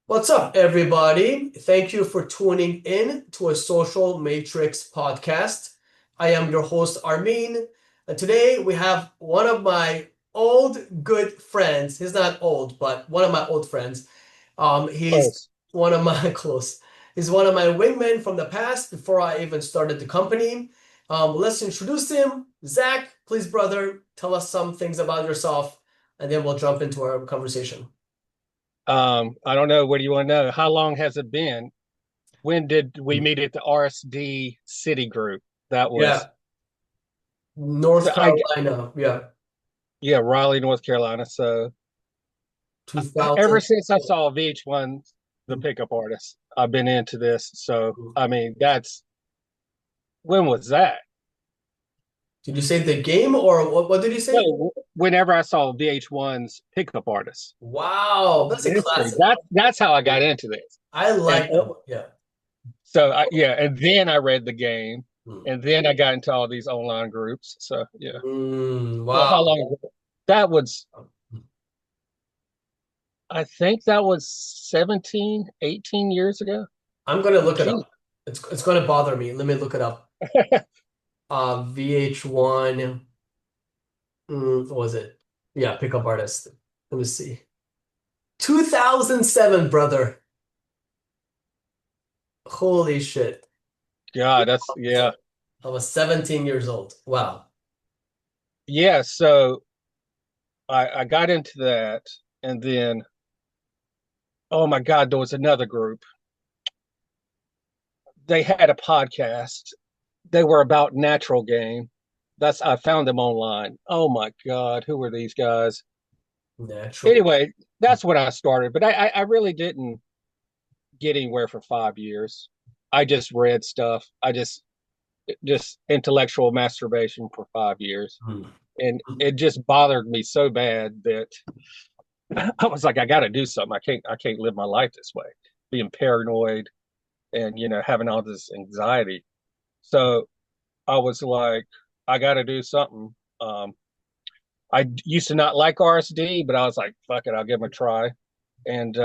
What's up, everybody? Thank you for tuning in to a Social Matrix podcast. I am your host, Armin, and today we have one of my old good friends. He's not old, but one of my old friends. He's Close. one of my close. He's one of my wingmen from the past before I even started the company. Let's introduce him. Zach, please, brother, tell us some things about yourself, and then we'll jump into our conversation. I don't know. What do you want to know? How long has it been? When did we meet at the RSD City Group? That was Yeah. North so I Carolina, yeah, yeah, Raleigh, North Carolina. So ever 2000. since I saw VH1, the pickup artist, I've been into this. So I mean, that's when was that? Did you say the game or what did you say? No, whenever I saw VH1's pickup artist Wow, that's a history, classic. that's how I got into this. I And like that one. Yeah. yeah, and then I read the game, Mm. and then I got into all these online groups. So yeah. Well, how Wow. long ago? That was, I think that was 17, 18 years ago. I'm gonna look it Gee. up. It's gonna bother me. Let me look it up. VH1. What was it? Yeah, pickup artist. Let me see. 2007, brother. Holy shit. God, that's, yeah. I was 17 years old. Wow. Yeah. So I got into that. And then, oh my God, there was another group. They had a podcast. They were about natural game. I found them online. Oh my God, who were these guys? Natural. Anyway, that's when I started, but I really didn't get anywhere for 5 years. I just read stuff. Just intellectual masturbation for 5 years. Hmm. And it just bothered me so bad that I was like, I got to do something. I can't live my life this way, being paranoid and, having all this anxiety. So I was like, I got to do something. I used to not like RSD, but I was like, fuck it, I'll give them a try. And,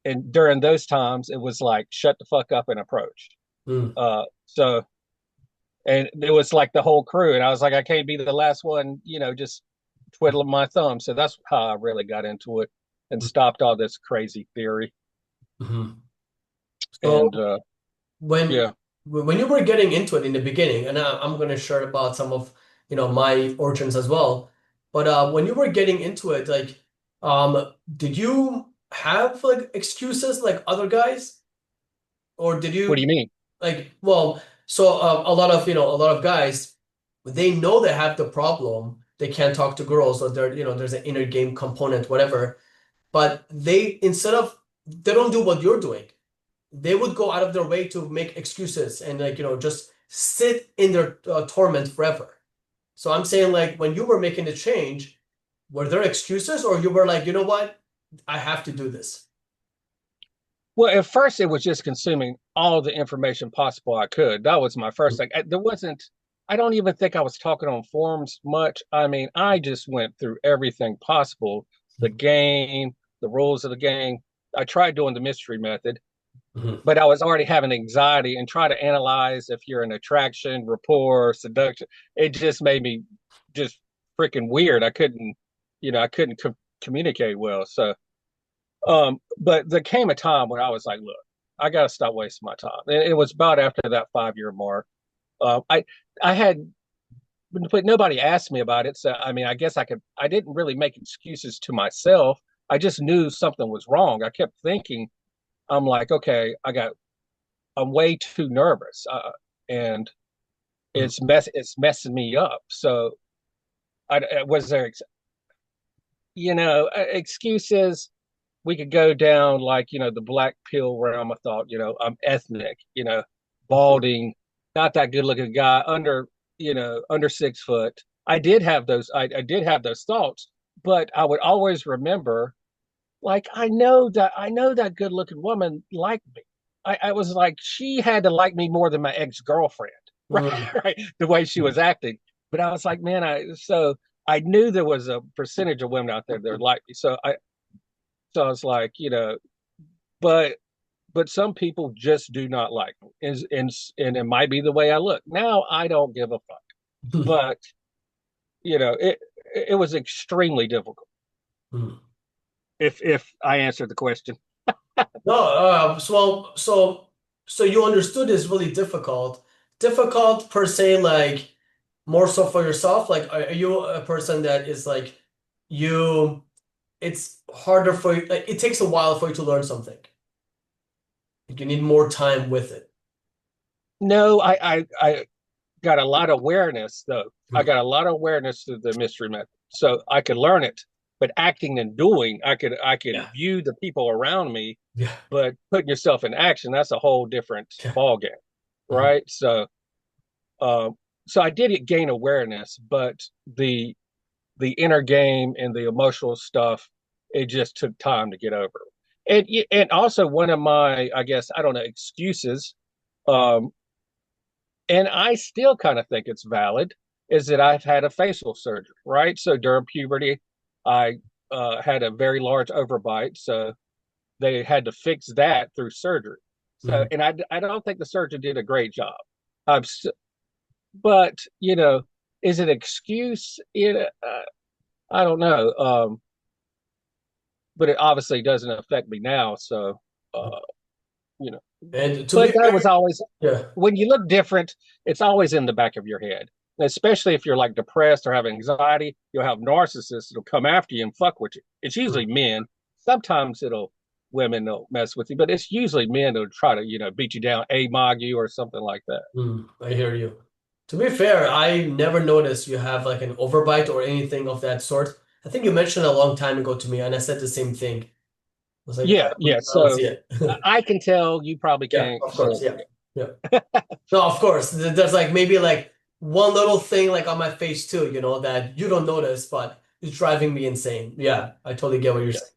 and during those times, it was like, shut the fuck up and approach. Hmm. So and it was like the whole crew, and I was like, I can't be the last one, just twiddling my thumb. So that's how I really got into it and stopped all this crazy theory. Mhm. And So when yeah, when you were getting into it in the beginning, and I'm going to share about some of my origins as well. But when you were getting into it, like, did you have like excuses like other guys, or did what do you you mean? like? Well, so a lot of a lot of guys, they know they have the problem. They can't talk to girls, or there's an inner game component, whatever. But they don't do what you're doing. They would go out of their way to make excuses and like just sit in their torment forever. So I'm saying like when you were making the change, were there excuses or you were like, you know what, I have to do this? Well, at first it was just consuming all the information possible I could. That was my first thing. There wasn't. I don't even think I was talking on forums much. I mean, I just went through everything possible, the game, the rules of the game. I tried doing the mystery method, Mhm. but I was already having anxiety and try to analyze if you're an attraction, rapport, seduction. It just made me just freaking weird. I couldn't communicate well. So, but there came a time when I was like, look, I got to stop wasting my time. And it was about after that 5 year mark. I had, but nobody asked me about it. So, I mean, I guess I didn't really make excuses to myself. I just knew something was wrong. I kept thinking, I'm like, okay, I'm way too nervous, and it's messing me up. So was there, excuses? We could go down like the black pill realm. I thought, I'm ethnic, balding, not that good looking guy, under 6 foot. I did have those thoughts, but I would always remember, like, I know that good looking woman liked me. I was like, she had to like me more than my ex girlfriend, right? Mhm. Right, the way she was acting. But I was like, man, I knew there was a percentage of women out there that would like me. So I was like, but some people just do not like me. And it might be the way I look. Now I don't give a fuck. But it was extremely difficult. If I answered the question. No, so you understood it's really difficult. Difficult per se, like more so for yourself. Like, are you a person that is like you? It's harder for you. Like, it takes a while for you to learn something. Like, you need more time with it. No, I got a lot of awareness though. I Hmm. got a lot of awareness to the mystery method, so I could learn it. But acting and doing, I could Yeah, view the people around me, yeah, but putting yourself in action, that's a whole different yeah. ball game, Hmm. right? Um, so I did gain awareness, but the the inner game and the emotional stuff, it just took time to get over. And also one of my, I guess, I don't know, excuses, um, and I still kind of think it's valid, is that I've had a facial surgery, right? So during puberty, I had a very large overbite, so they had to fix that through surgery. So, Hmm. and I don't think the surgeon did a great job. I'm, but is it an excuse? I don't know. But it obviously doesn't affect me now. So, uh, you know, And to be but that fair, was always, yeah. when you look different, it's always in the back of your head. Especially if you're like depressed or have anxiety, you'll have narcissists that'll come after you and fuck with you. It's usually Hmm. men. Sometimes women will mess with you, but it's usually men that'll try to, beat you down, mog you or something like that. I hear you. To be fair, I never noticed you have like an overbite or anything of that sort. I think you mentioned a long time ago to me, and I said the same thing. I was like, Yeah, yeah. I don't see So it. I can tell, you probably Yeah, can't. of course. So Yeah. Yeah. No, of course. There's like maybe like one little thing like on my face too, that you don't notice, but it's driving me insane. Yeah, I totally get what you're yeah. saying.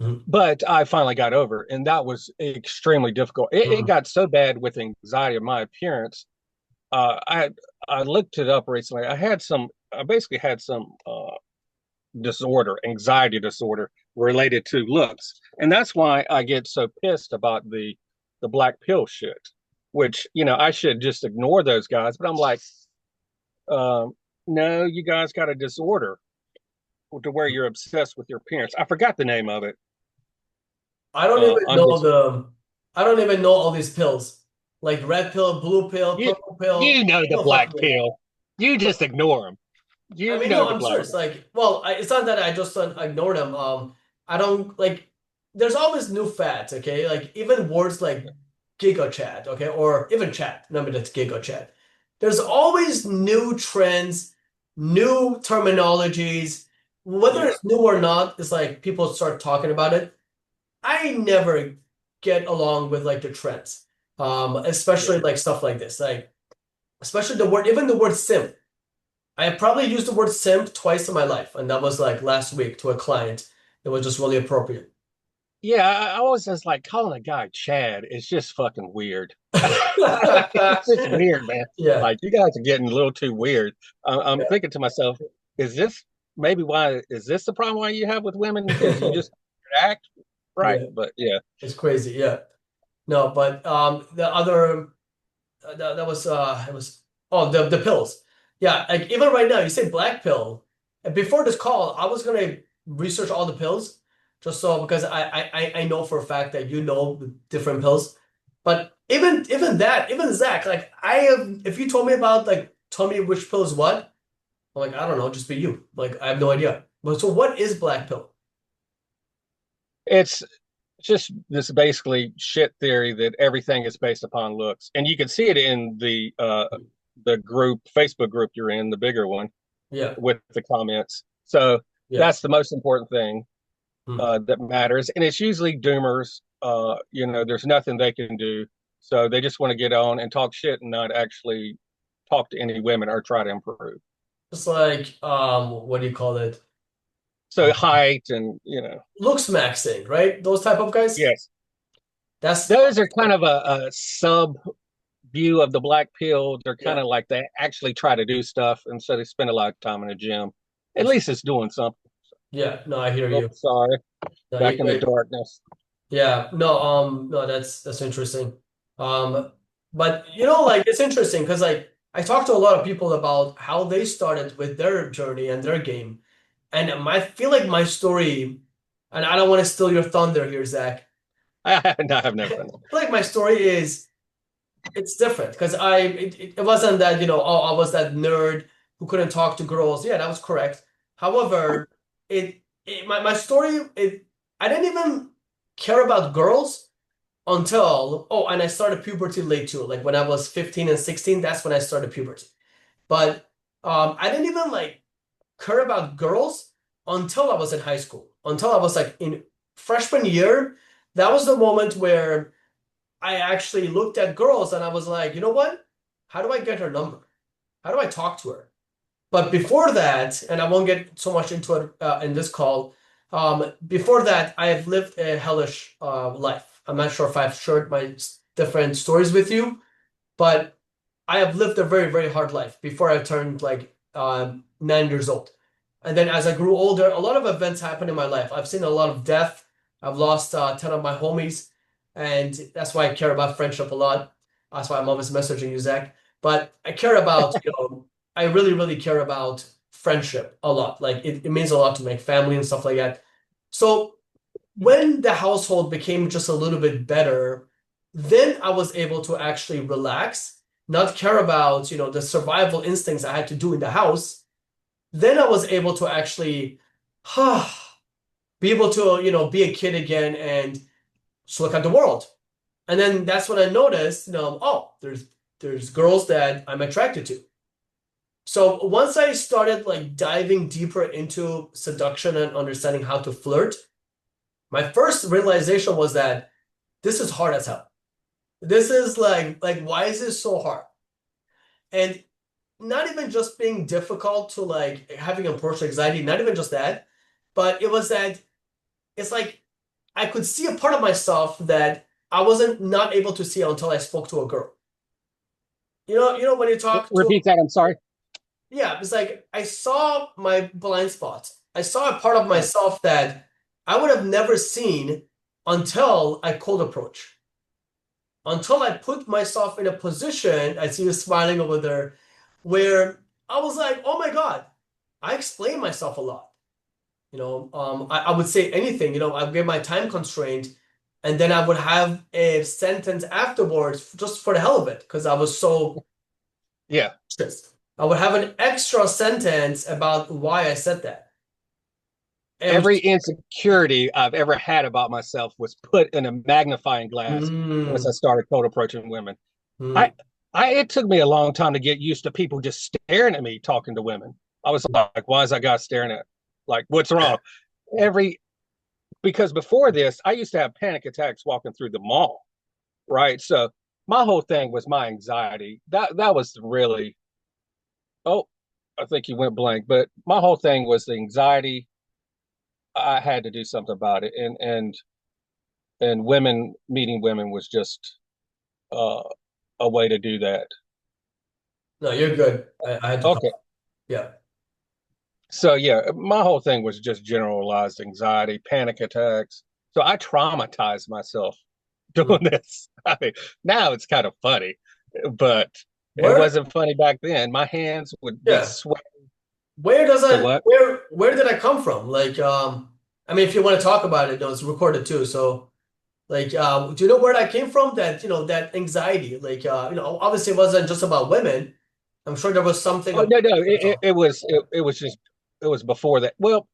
Mhm. But I finally got over it, and that was extremely difficult. It Mhm. got so bad with anxiety of my appearance. I looked it up recently. I basically had some disorder, anxiety disorder related to looks, and that's why I get so pissed about the black pill shit. Which I should just ignore those guys, but I'm like, um, no, you guys got a disorder to where you're obsessed with your appearance. I forgot the name of it. I don't even I'm know just I don't even know all these pills. Like red pill, blue pill, you purple pill. you know the No black fucking idea. pill. You just ignore them. I You mean, know no, the I'm black serious. pill. Like, well, it's not that I just don't ignore them. I don't like. There's always new fads. Okay, like even words like giga chat. Okay, or even chat. Remember that's giga chat. There's always new trends, new terminologies. Whether Yeah, it's new or not, it's like people start talking about it. I never get along with like the trends, yeah. especially like stuff like this. Like, especially even the word simp. I probably used the word simp twice in my life, and that was like last week to a client. It was just really appropriate. Yeah, I always just like calling a guy Chad. It's just fucking weird. It's just weird, man. Yeah. Like you guys are getting a little too weird. I'm thinking to myself, is this maybe why? Is this the problem why you have with women? Because you Yeah. just act right. Yeah. But yeah, It's crazy. Yeah. No, but the other that was it was oh the pills. Yeah, like even right now, you say black pill. And before this call, I was gonna research all the pills just so because I know for a fact that you know the different pills. But even Zach, like I have if you told me about like tell me which pill is what, I'm like, I don't know, just be you. Like I have no idea. But so what is black pill? it's just this basically shit theory that everything is based upon looks, and you can see it in the group Facebook group you're in, the bigger one Yeah, with the comments. So yeah. that's the most important thing Hmm. that matters, and it's usually doomers. There's nothing they can do, so they just want to get on and talk shit and not actually talk to any women or try to improve. It's like what do you call it? So height and Looks maxing, right? Those type of guys. yes, That's those are kind of a sub view of the black pill. They're kind yeah. of like they actually try to do stuff, and so they spend a lot of time in the gym. At It's least it's doing something. yeah. No, I hear Oh, you. sorry, No, back in the you darkness. Yeah, no, no, that's interesting. Um, but like it's interesting because like I talked to a lot of people about how they started with their journey and their game, and I feel like my story, and I don't want to steal your thunder here, Zach. No, I've never I done feel like my story is it's different because it wasn't that oh I was that nerd who couldn't talk to girls. Yeah, that was correct. However, my story I didn't even care about girls until and I started puberty late too. Like when I was 15 and 16, that's when I started puberty. But I didn't even like care about girls until I was in high school. Until I was like in freshman year, that was the moment where I actually looked at girls and I was like, you know what? How do I get her number? How do I talk to her? But before that, and I won't get so much into it in this call, before that, I have lived a hellish life. I'm not sure if I've shared my different stories with you, but I have lived a very, very hard life before I turned like 9 years old. And then as I grew older, a lot of events happened in my life. I've seen a lot of death. I've lost 10 of my homies. And that's why I care about friendship a lot. That's why I'm always messaging you, Zach. But I care about, I really, really care about friendship a lot. Like it means a lot to make family and stuff like that. So when the household became just a little bit better, then I was able to actually relax, not care about, the survival instincts I had to do in the house. Then I was able to actually be able to, be a kid again and just look at the world. And then that's when I noticed, oh, there's girls that I'm attracted to. So once I started like diving deeper into seduction and understanding how to flirt, my first realization was that this is hard as hell. This is like why is this so hard? And not even just being difficult to like having approach anxiety, not even just that, but it was that it's like I could see a part of myself that I wasn't not able to see until I spoke to a girl. When you it. talk to Repeat that. I'm sorry. yeah, it's like I saw my blind spots. I saw a part of myself that I would have never seen until I cold approach. Until I put myself in a position, I see you smiling over there, where I was like, oh my God, I explain myself a lot. I would say anything, I would get my time constraint, and then I would have a sentence afterwards just for the hell of it, because I was so Yeah. stressed. I would have an extra sentence about why I said that. It was Every insecurity I've ever had about myself was put in a magnifying glass once I mm, started cold approaching women. I, mm, it took me a long time to get used to people just staring at me talking to women. I was like, why is that guy staring at? Like, what's wrong? Every because before this, I used to have panic attacks walking through the mall, right? So my whole thing was my anxiety. That was really oh, I think you went blank. But my whole thing was the anxiety. I had to do something about it, and women meeting women was just uh, a way to do that. no, you're good. I had to cut Okay, off. Yeah. so yeah, my whole thing was just generalized anxiety, panic attacks. So I traumatized myself Mm. doing this. I mean, now it's kind of funny, but it Where, wasn't funny back then. My hands would be yeah. sweating. Where does So I what? where did I come from? Like, I mean, if you want to talk about it, no, it's recorded too. So, like, do you know where that came from? That, that anxiety, like, obviously it wasn't just about women. I'm sure there was something Oh about no, no, myself. it was just it was before that. Well,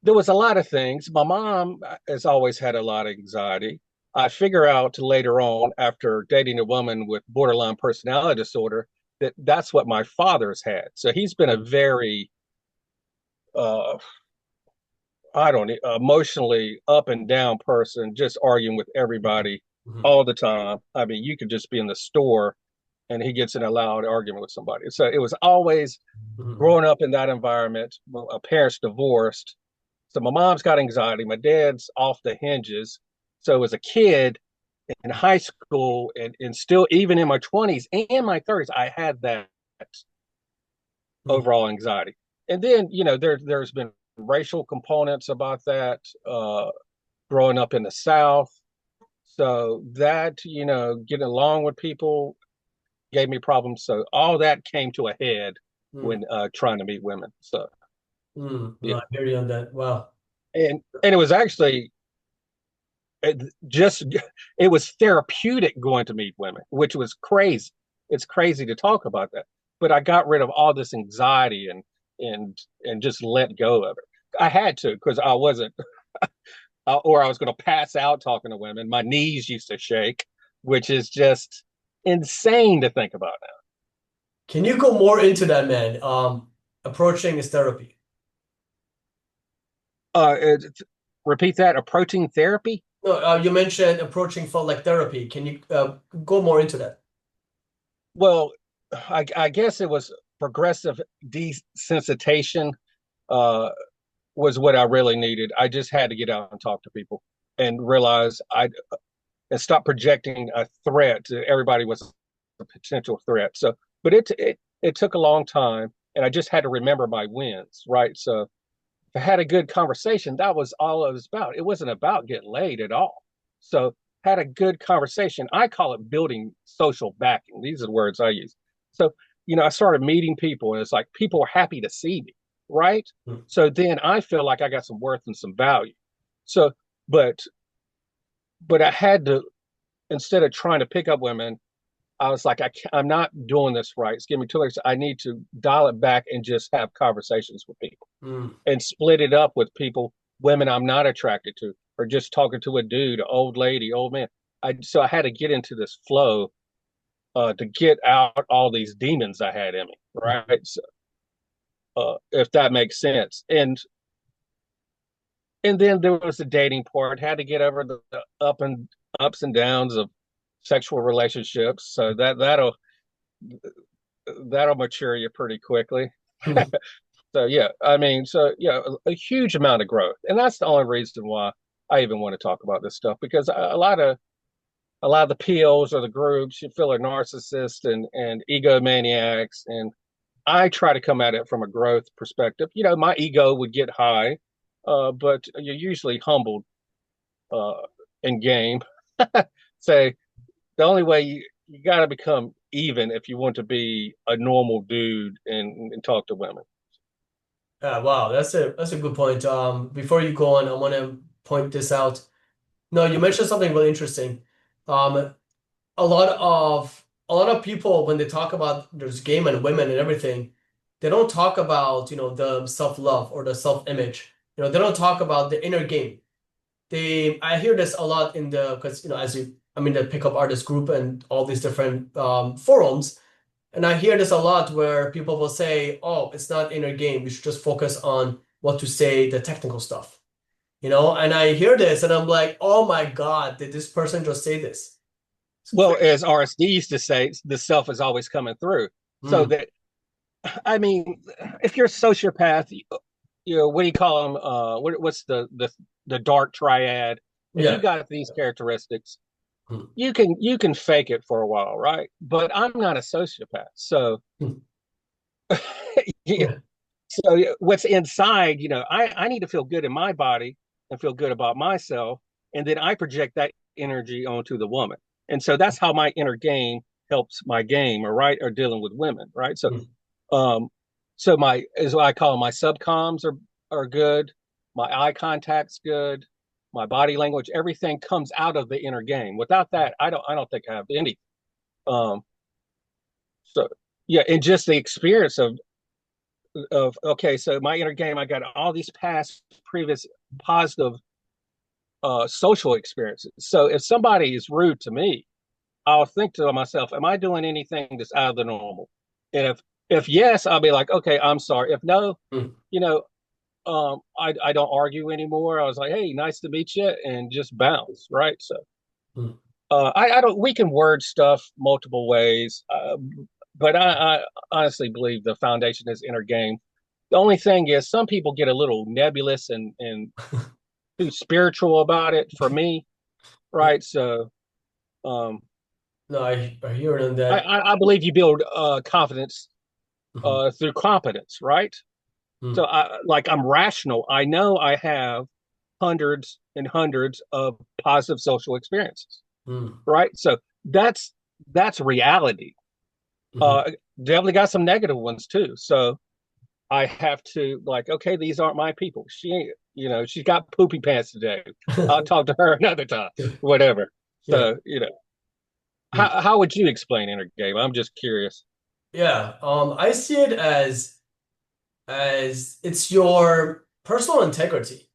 there was a lot of things. My mom has always had a lot of anxiety. I figure out later on, after dating a woman with borderline personality disorder, that that's what my father's had. So he's been a very, uh, I don't know, emotionally up and down person, just arguing with everybody Mhm. all the time. I mean, you could just be in the store and he gets in a loud argument with somebody. So it was always Mhm. growing up in that environment. A parents divorced, so my mom's got anxiety. My dad's off the hinges. So as a kid in high school and still even in my 20s and my 30s, I had that Mhm. overall anxiety. And then, there's been racial components about that growing up in the South. So that, getting along with people gave me problems. So all that came to a head Mm, when trying to meet women. So no, yeah, I hear you on that. Wow. and it was actually it just it was therapeutic going to meet women, which was crazy. It's crazy to talk about that, but I got rid of all this anxiety and just let go of it. I had to because I wasn't, or I was going to pass out talking to women. My knees used to shake, which is just insane to think about now. Can you go more into that, man? Approaching is therapy. Uh, it, Repeat that. Approaching therapy. No, you mentioned approaching for like therapy. Can you go more into that? Well, I guess it was progressive desensitization. Uh, was what I really needed. I just had to get out and talk to people and realize and stop projecting a threat to everybody was a potential threat. So, but it took a long time, and I just had to remember my wins, right? So, if I had a good conversation, that was all it was about. It wasn't about getting laid at all. So, had a good conversation. I call it building social backing. These are the words I use. So, I started meeting people, and it's like people were happy to see me, right? Mm. So then I feel like I got some worth and some value. So, but I had to, instead of trying to pick up women, I was like, I'm not doing this right. It's giving me too much. I need to dial it back and just have conversations with people Mm. and split it up with people, women I'm not attracted to, or just talking to a dude, old lady, old man. So I had to get into this flow to get out all these demons I had in me, Mm. right? So, if that makes sense. And then there was the dating part. Had to get over the ups and downs of sexual relationships. So that'll mature you pretty quickly. So yeah, I mean, so yeah, a huge amount of growth, and that's the only reason why I even want to talk about this stuff because a lot of the POs or the groups you feel are narcissists and egomaniacs, and I try to come at it from a growth perspective. My ego would get high, but you're usually humbled uh, in game. Say the only way you got to become even if you want to be a normal dude and talk to women. Wow, that's a good point. Before you go on, I want to point this out. No, you mentioned something really interesting. Um, a lot of people when they talk about there's game and women and everything, they don't talk about, the self-love or the self-image. They don't talk about the inner game. I hear this a lot in the because I'm in the pickup artist group and all these different forums, and I hear this a lot where people will say, "Oh, it's not inner game. We should just focus on what to say, the technical stuff." And I hear this and I'm like, "Oh my God, did this person just say this?" It's Well, crazy. as RSD used to say, the self is always coming through. So Mm, that I mean, if you're a sociopath, what do you call them? What's the dark triad? If you yeah. got these characteristics, Mm, you can fake it for a while, right? But I'm not a sociopath, so mm, yeah. yeah. So what's inside, I need to feel good in my body and feel good about myself, and then I project that energy onto the woman, and so that's how my inner game helps my game, or right, or dealing with women, right? So Mm, um, so my is what I call them, my subcoms are good, my eye contact's good, my body language, everything comes out of the inner game. Without that, I don't think I have any. Um, so yeah, and just the experience of okay, so my inner game, I got all these past previous positive social experiences. So if somebody is rude to me, I'll think to myself, am I doing anything that's out of the normal? And if yes, I'll be like, okay, I'm sorry. If no, mm, you know, I don't argue anymore. I was like, hey, nice to meet you, and just bounce, right? So mm. I don't. We can word stuff multiple ways, but I honestly believe the foundation is inner game. The only thing is, some people get a little nebulous and too spiritual about it. For me, Yeah. right? So um, No, I hear it on I, that. I I believe you build confidence Mhm, through competence, right? So mm. I'm rational. I know I have hundreds and hundreds of positive social experiences. Mm, right? So that's that's reality. mhm. Uh, Definitely got some negative ones too. So I have to like, okay, these aren't my people. She ain't, she's got poopy pants today. I'll talk to her another time, whatever. Yeah. So, Mm. how would you explain inner game? I'm just curious. Yeah. I see it as it's your personal integrity.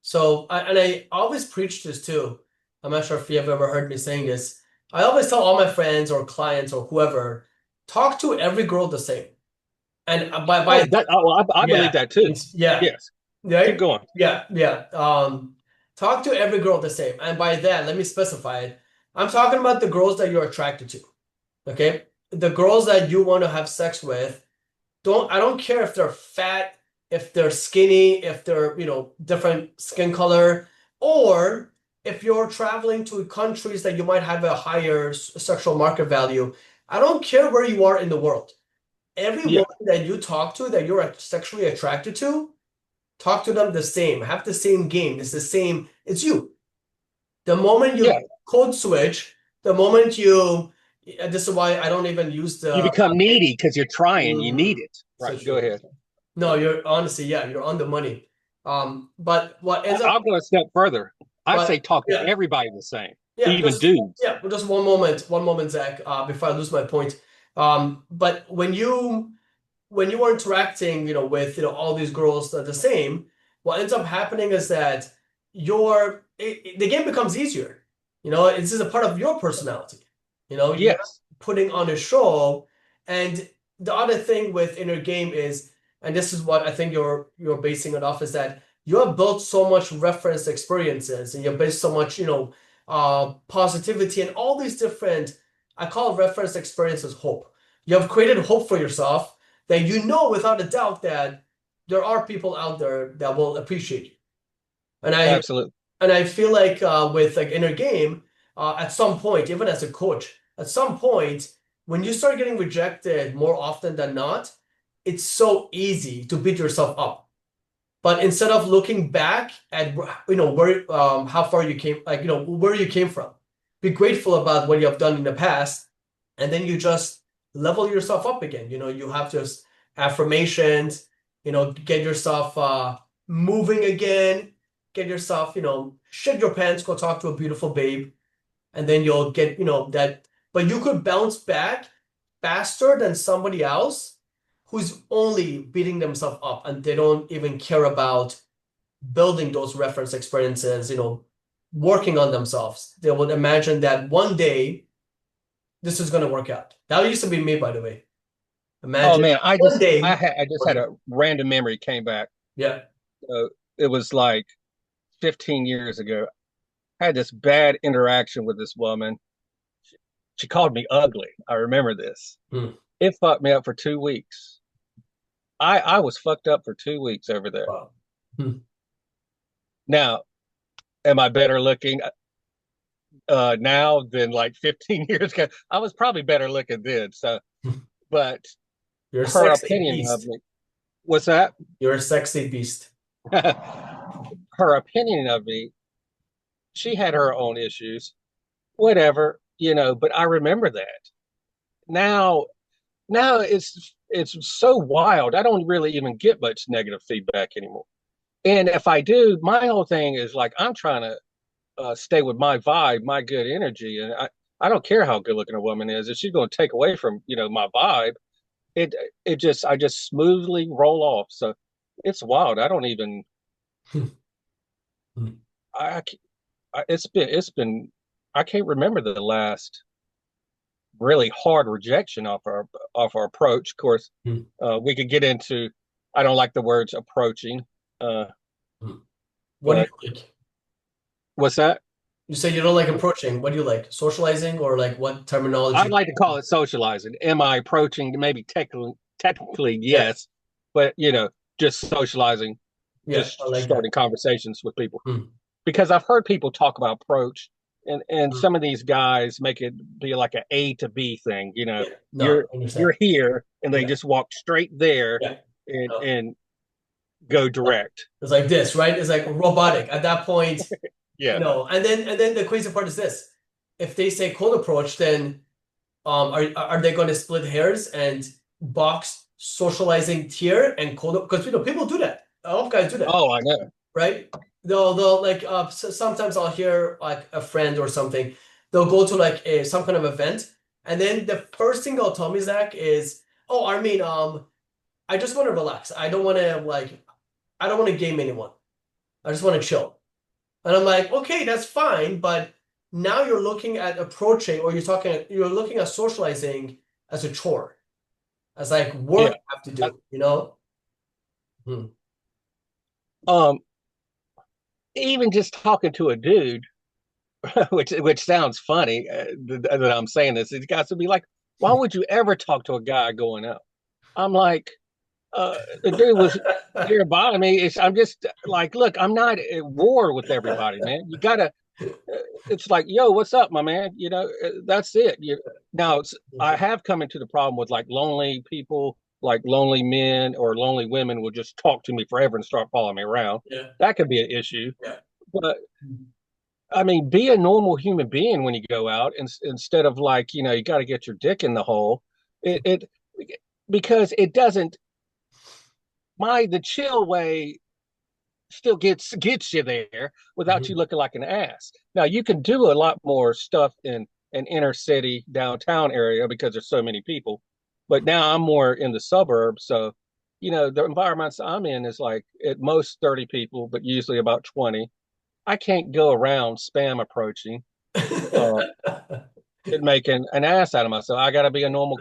So, and I always preach this too. I'm not sure if you've ever heard me saying this. I always tell all my friends or clients or whoever, talk to every girl the same. And by Oh, I believe yeah, that too. it's yeah, Yes. Keep right? going. Yeah, yeah. Talk to every girl the same. And by that, let me specify it. I'm talking about the girls that you're attracted to. Okay? The girls that you want to have sex with, I don't care if they're fat, if they're skinny, if they're, different skin color, or if you're traveling to countries that you might have a higher sexual market value. I don't care where you are in the world. Every Yeah. woman that you talk to that you're sexually attracted to, talk to them the same, have the same game. It's the same, it's you. The moment Yeah. you code switch, the moment you, this is why I don't even use You the, become needy because you're trying. You need Mhm. it. So Right. Go true. ahead. No, you're honestly, yeah, you're on the money. But what ends up, I'll go a step further. I say but talk to yeah, everybody the same, yeah, even dudes. just one moment, Zach, before I lose my point. But when you are interacting, with all these girls that are the same, what ends up happening is that the game becomes easier. It's just a part of your personality. You're not Yes. putting on a show. And the other thing with inner game is, and this is what I think you're basing it off, is that you have built so much reference experiences and you've built so much, positivity and all these different, I call reference experiences hope. You have created hope for yourself that you know without a doubt that there are people out there that will appreciate you. And I Absolutely. and I feel like with like inner game, at some point, even as a coach, at some point, when you start getting rejected more often than not, it's so easy to beat yourself up. But instead of looking back at where how far you came, like where you came from, be grateful about what you have done in the past, and then you just level yourself up again. You have just affirmations, get yourself moving again, get yourself, shit your pants, go talk to a beautiful babe, and then you'll get, that. But you could bounce back faster than somebody else who's only beating themselves up and they don't even care about building those reference experiences, working on themselves. They would imagine that one day this is going to work out. That used to be me, by the way. Oh Imagine man, one day I just had working. a random memory came back. Yeah. It was like 15 years ago. I had this bad interaction with this woman. She called me ugly. I remember this. Hmm. It fucked me up for 2 weeks. I was fucked up for 2 weeks over there. Wow. Hmm. Now, am I better looking now than like 15 years ago? I was probably better looking then. So, but You're a her sexy opinion of beast. me, what's that? You're a sexy beast. Her opinion of me, she had her own issues, whatever, but I remember that. Now, now it's so wild. I don't really even get much negative feedback anymore. And if I do, my whole thing is like I'm trying to stay with my vibe, my good energy, and I don't care how good looking a woman is. If she's going to take away from my vibe, it I just smoothly roll off. So it's wild. I don't even Hmm. I, it's been I can't remember the last really hard rejection off our approach. Of course, Hmm. we could get into. I don't like the words approaching, uh, Hmm. What do but you like? what's that? You say you don't like approaching. What do you like? Socializing or like what I'd terminology? like to call it socializing. Am I approaching? Maybe technically, Yeah. yes, but just socializing, Yeah. I just like that. starting conversations with people. Hmm. Because I've heard people talk about approach, and Hmm. some of these guys make it be like an A to B thing. Yeah. No, You're I understand. you're here, and they Yeah. just walk straight there Yeah. No. and go direct. It's like this, right? It's like robotic at that point, Yeah. And then the crazy part is this. if they say cold approach, then are they going to split hairs and box socializing tier and cold? Because people do that. A lot of guys do that, Oh, I know. right? They'll like sometimes I'll hear like a friend or something. They'll go to like some kind of event, and then the first thing they'll tell me, Zach, is, "Oh, Armin, I just want to relax. I don't want to game anyone. I just want to chill." And I'm like, okay, that's fine, but now you're looking at approaching, or you're looking at socializing as a chore, as like work Yeah. you have to do, you know? Hmm. Um, Even just talking to a dude, which sounds funny that I'm saying this, these guys would be like, "Why would you ever talk to a guy going out?" I'm like, the dude was nearby me. I'm just like, look, I'm not at war with everybody, man. You gotta. It's like, yo, what's up, my man? That's it. Now, I have come into the problem with like lonely people, like lonely men or lonely women will just talk to me forever and start following me around. Yeah. That could be an issue. Yeah. But I mean, be a normal human being when you go out, instead of like, you got to get your dick in the hole. It because it doesn't. The chill way still gets you there without you Mhm. looking like an ass. Now you can do a lot more stuff in an inner city downtown area because there's so many people. But now I'm more in the suburbs, so the environments I'm in is like at most 30 people, but usually about 20. I can't go around spam approaching, uh, and making an ass out of myself. I got to be a normal,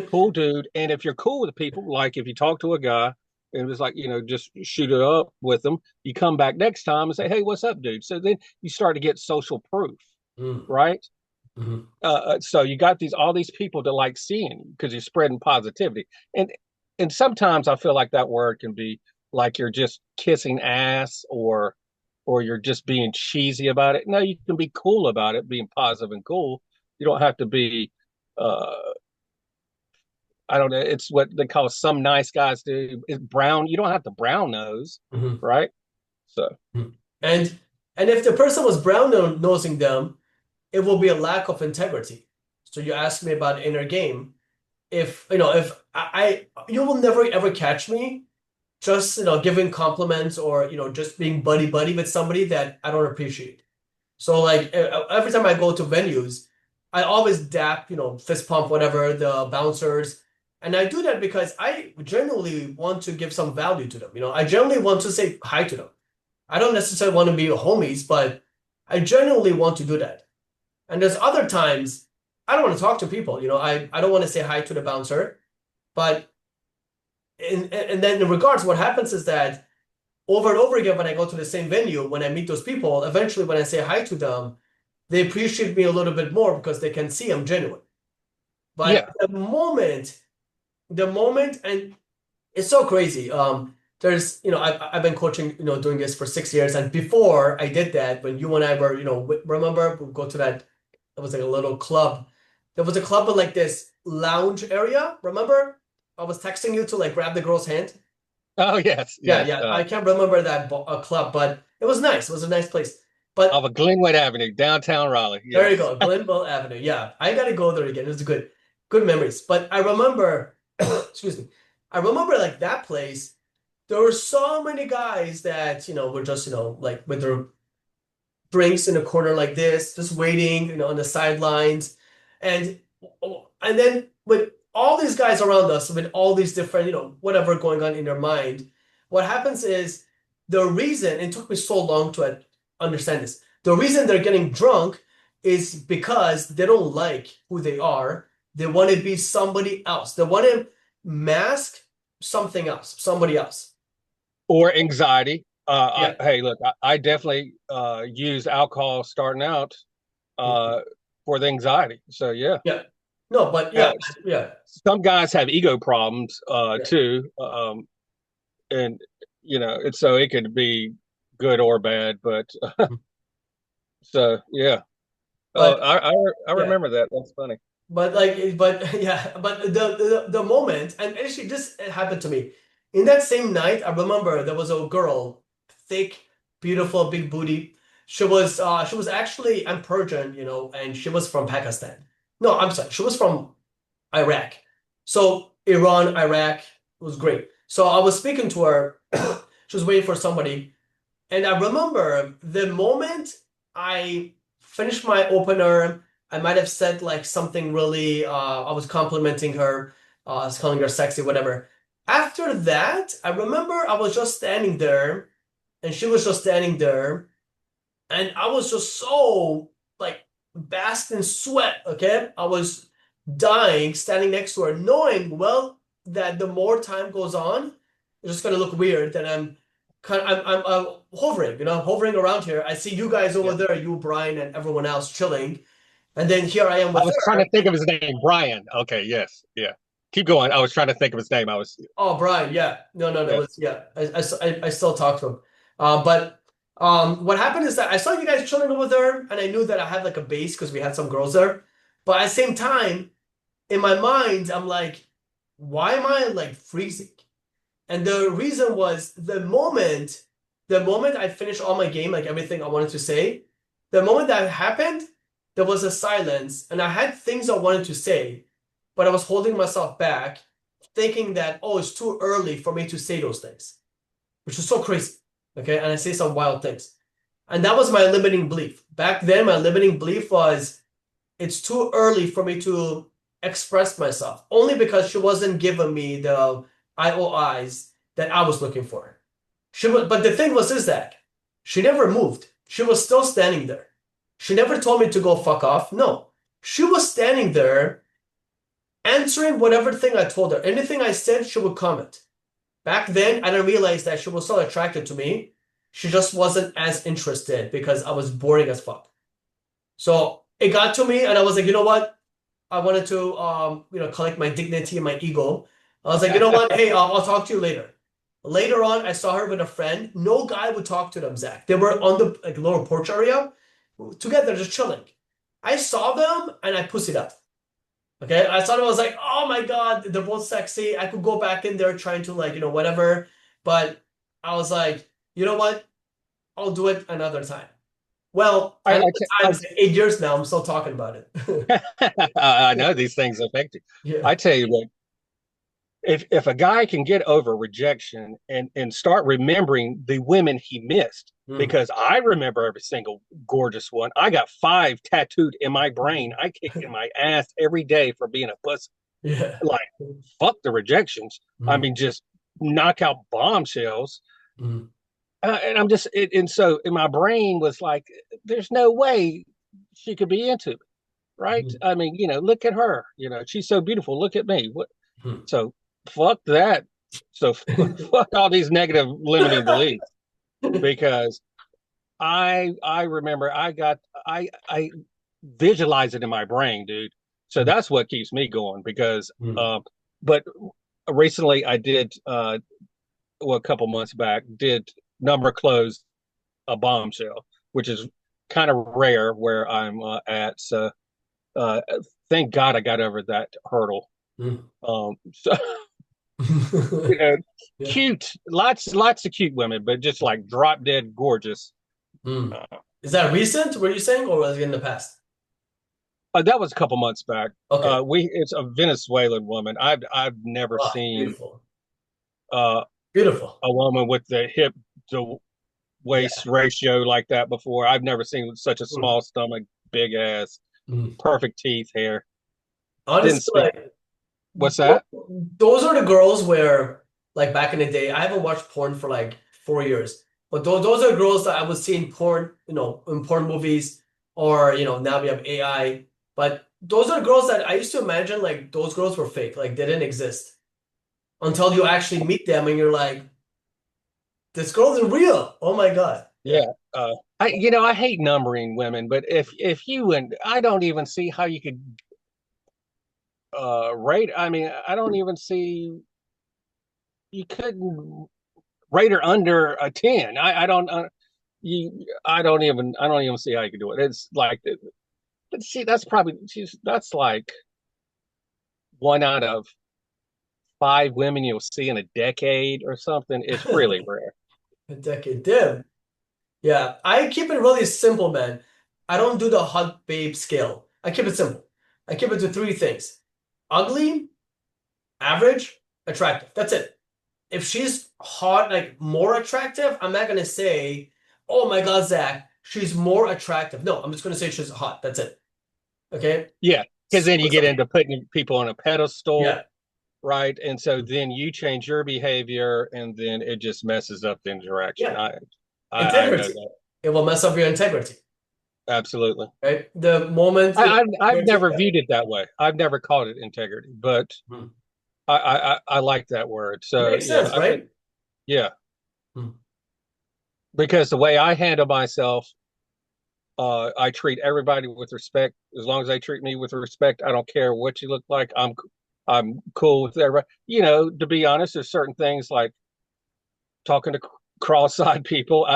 cool dude. And if you're cool with people, like if you talk to a guy and it was like, just shoot it up with them, you come back next time and say, "Hey, what's up, dude?" So then you start to get social proof, Mm. right? Mhm. So you got all these people that like seeing you because you're spreading positivity. And sometimes I feel like that word can be like you're just kissing ass, or you're just being cheesy about it. No, you can be cool about it, being positive and cool. You don't have to be uh I don't know, it's what they call some nice guys do. It's brown. You don't have to brown nose, Mhm. right? So Mhm. And if the person was nosing them, it will be a lack of integrity. So you asked me about inner game. If you will never ever catch me just giving compliments or just being buddy buddy with somebody that I don't appreciate. So like every time I go to venues, I always dap, fist pump whatever the bouncers, and I do that because I genuinely want to give some value to them. I genuinely want to say hi to them. I don't necessarily want to be homies, but I genuinely want to do that. And there's other times I don't want to talk to people. I don't want to say hi to the bouncer, but and then in regards, what happens is that over and over again, when I go to the same venue, when I meet those people, eventually when I say hi to them, they appreciate me a little bit more because they can see I'm genuine. But yeah. the moment, and it's so crazy. There's, I've been coaching, doing this for 6 years, and before I did that, when you and I were, remember we go to that. It was like a little club. There was a club with like this lounge area. Remember? I was texting you to like grab the girl's hand. Oh yes, Yeah, yes. yeah. I can't remember that club, but it was nice. It was a nice place. But Off of Glenwood Avenue, downtown Raleigh. there you Yes. go, Glenville Avenue. Yeah, I gotta go there again. It was good memories. But I remember, excuse me, I remember like that place. There were so many guys that were just like with their drinks in a corner like this, just waiting, on the sidelines, and and then with all these guys around us, with all these different, whatever going on in their mind, what happens is the reason, it took me so long to understand this, the reason they're getting drunk is because they don't like who they are. They want to be somebody else. They want to mask something else, somebody else. Or anxiety. Yeah. Hey, look, I definitely use alcohol starting out uh, for the anxiety. So yeah. Yeah. No, but Uh, yeah, yeah, some guys have ego problems yeah. too, and it's so it could be good or bad. But so yeah. Oh, But I yeah, remember that. That's funny. but yeah, but the moment, and actually this happened to me. In that same night, I remember there was a girl, thick, beautiful, big booty. She was actually, I'm Persian, you know, and she was from Pakistan. No, I'm sorry, she was from Iraq. So Iran, Iraq was great. So I was speaking to her. She was waiting for somebody. And I remember the moment I finished my opener, I might have said like something really, I was complimenting her, I was calling her sexy, whatever. After that, I remember I was just standing there and she was just standing there. And I was just so like basked in sweat, okay? I was dying standing next to her, knowing well that the more time goes on, it's just gonna look weird. And I'm hovering, you know, hovering around here. I see you guys over Yeah. there, you, Brian, and everyone else chilling. And then here I am I with was trying her. to think of his name, Brian. Okay, yes, yeah. Keep going. I was trying to think of his name. I was, Oh, Brian, yeah. No, no, no. yeah. It's, yeah. I still talk to him. But what happened is that I saw you guys chilling over there, and I knew that I had like a base because we had some girls there. But at the same time, in my mind, I'm like, why am I like freezing? And the reason was the moment I finished all my game, like everything I wanted to say, the moment that happened, there was a silence, and I had things I wanted to say, but I was holding myself back, thinking that, oh, it's too early for me to say those things, which is so crazy. Okay, and I say some wild things. And that was my limiting belief. Back then, my limiting belief was it's too early for me to express myself, only because she wasn't giving me the IOIs that I was looking for. But the thing was, is that she never moved. She was still standing there. She never told me to go fuck off. No, she was standing there answering whatever thing I told her. Anything I said, she would comment. Back then, I didn't realize that she was so attracted to me. She just wasn't as interested because I was boring as fuck. So it got to me, and I was like, you know what? I wanted to, collect my dignity and my ego. I was like, you know what? Hey, I'll talk to you later. Later on, I saw her with a friend. No guy would talk to them, Zach. They were on the like lower porch area together, just chilling. I saw them and I pussied up. Okay, I saw them. I was like, oh my God, they're both sexy. I could go back in there trying to like, whatever. But I was like, you know what? I'll do it another time. Well, I, another time is 8 years now. I'm still talking about it. I know these things affect you. Yeah. I tell you what, if a guy can get over rejection and start remembering the women he missed, Mm. because I remember every single gorgeous one. I got five tattooed in my brain. I kick in my ass every day for being a pussy. Yeah. Like, fuck the rejections. I Mm. mean, just knock out bombshells. Mm. And I'm just, and so in my brain was like, there's no way she could be into me, right? Mm. I mean, look at her. She's so beautiful. Look at me. What? Mm. So fuck that. So fuck all these negative limiting beliefs because I remember I visualize it in my brain, dude. So that's what keeps me going because Mm. but recently I did a couple months back did number close a bombshell, which is kind of rare where I'm at. So uh, thank God I got over that hurdle. Mm. So you know, Yeah. cute, lots of cute women, but just like drop dead gorgeous. Mm. Uh, Is that recent, were you saying, or was it in the past? that was a couple months back. Okay. It's a Venezuelan woman. I've never Wow, seen beautiful. uh, Beautiful. a woman with the hip to waist Yeah. ratio like that before. I've never seen such a Mm. small stomach, big ass, Mm. perfect teeth, hair. Didn't Honestly, speak. like What's that? those are the girls where, like back in the day, I haven't watched porn for like 4 years, but those are girls that I would see in porn, in porn movies, or now we have AI. But those are girls that I used to imagine like those girls were fake, like they didn't exist until you actually meet them and you're like, this girl is real. Oh my God. Yeah. Yeah. I hate numbering women, but if you and I don't even see how you could rate. I mean, I don't even see you couldn't rate her under a 10. I don't even see how you could do it. It's like, but see, that's like one out of five women you'll see in a decade or something. It's really rare. A decade. Damn. Yeah, I keep it really simple, man. I don't do the hot babe scale. I keep it simple. I keep it to three things: ugly, average, attractive. That's it. If she's hot, like more attractive, I'm not gonna say, "Oh my God, Zach, she's more attractive." No, I'm just gonna say she's hot. That's it. Okay. Yeah, because then you Super get simple. into putting people on a pedestal, Yeah. right? And so then you change your behavior, and then it just messes up the interaction. Yeah. I know Integrity. that It will mess up your integrity, absolutely. right? The moment you I've integrity, never yeah. viewed it that way. I've never called it integrity, but Hmm. I like that word. So Makes yeah, sense, right? yeah, Hmm. because the way I handle myself, I treat everybody with respect. As long as they treat me with respect, I don't care what you look like. I'm cool with everybody. You know, to be honest, there's certain things like talking to cross-eyed people.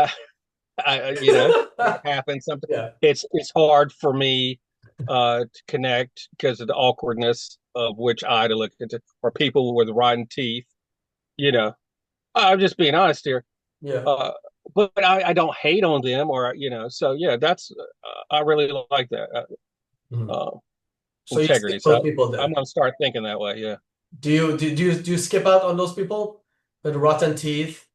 You know, it happens. Something Yeah. it's hard for me to connect because of the awkwardness of which eye to look into, or people with rotten teeth. You know, I'm just being honest here. Yeah. Uh, but I don't hate on them, or you know. So yeah, that's I really like that Mhm. uh, So you integrity. skip those So people I'm then. gonna start thinking that way. Yeah. Do you skip out on those people with rotten teeth?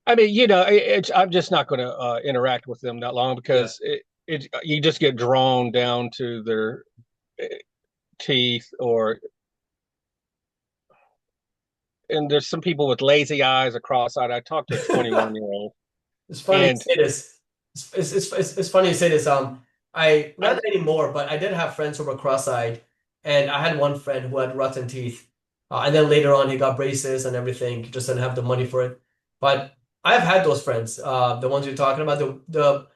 I mean, you know, I'm just not going to interact with them that long Yeah. because you just get drawn down to their uh, teeth, or and there's some people with lazy eyes or cross-eyed. I talked to a 21-year-old, It's funny you and say this. It's funny you say this. I I not anymore, but I did have friends who were cross-eyed, and I had one friend who had rotten teeth, and then later on he got braces and everything. He just didn't have the money for it. But I've had those friends, the ones you're talking about, the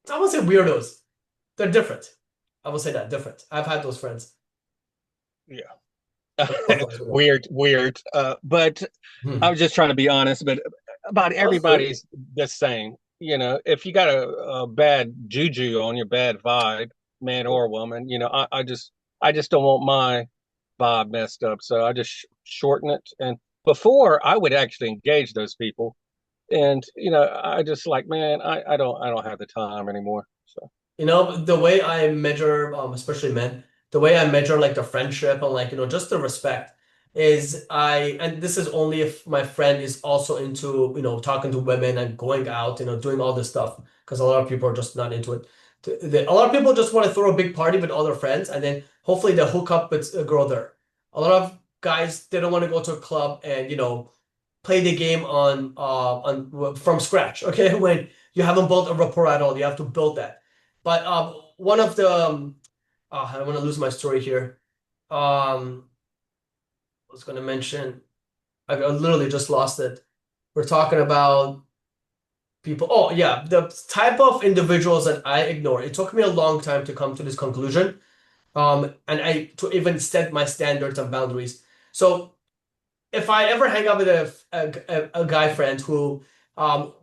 I won't say weirdos. They're different. I will say that different. I've had those friends. yeah, Both of them. weird. But I Hmm. was just trying to be honest. But about That's good. everybody's the same. You know, if you got a bad juju on your bad vibe, man or woman, you know, I just don't want my vibe messed up. So I just shorten it. And before I would actually engage those people. And, you know, I just like, man, I don't have the time anymore. So You know, the way I measure, especially men, the way I measure like the friendship and like, just the respect is and this is only if my friend is also into, talking to women and going out, doing all this stuff, because a lot of people are just not into it. A lot of people just want to throw a big party with all their friends and then hopefully they hook up with a girl there. A lot of guys, they don't want to go to a club and, play the game on from scratch, okay? When you haven't built a rapport at all, you have to build that. But one of the I don't want to lose my story here. I was going to mention I literally just lost it. We're talking about people. Oh yeah, the type of individuals that I ignore. It took me a long time to come to this conclusion. And I to even set my standards and boundaries. So if I ever hang out with a guy friend who,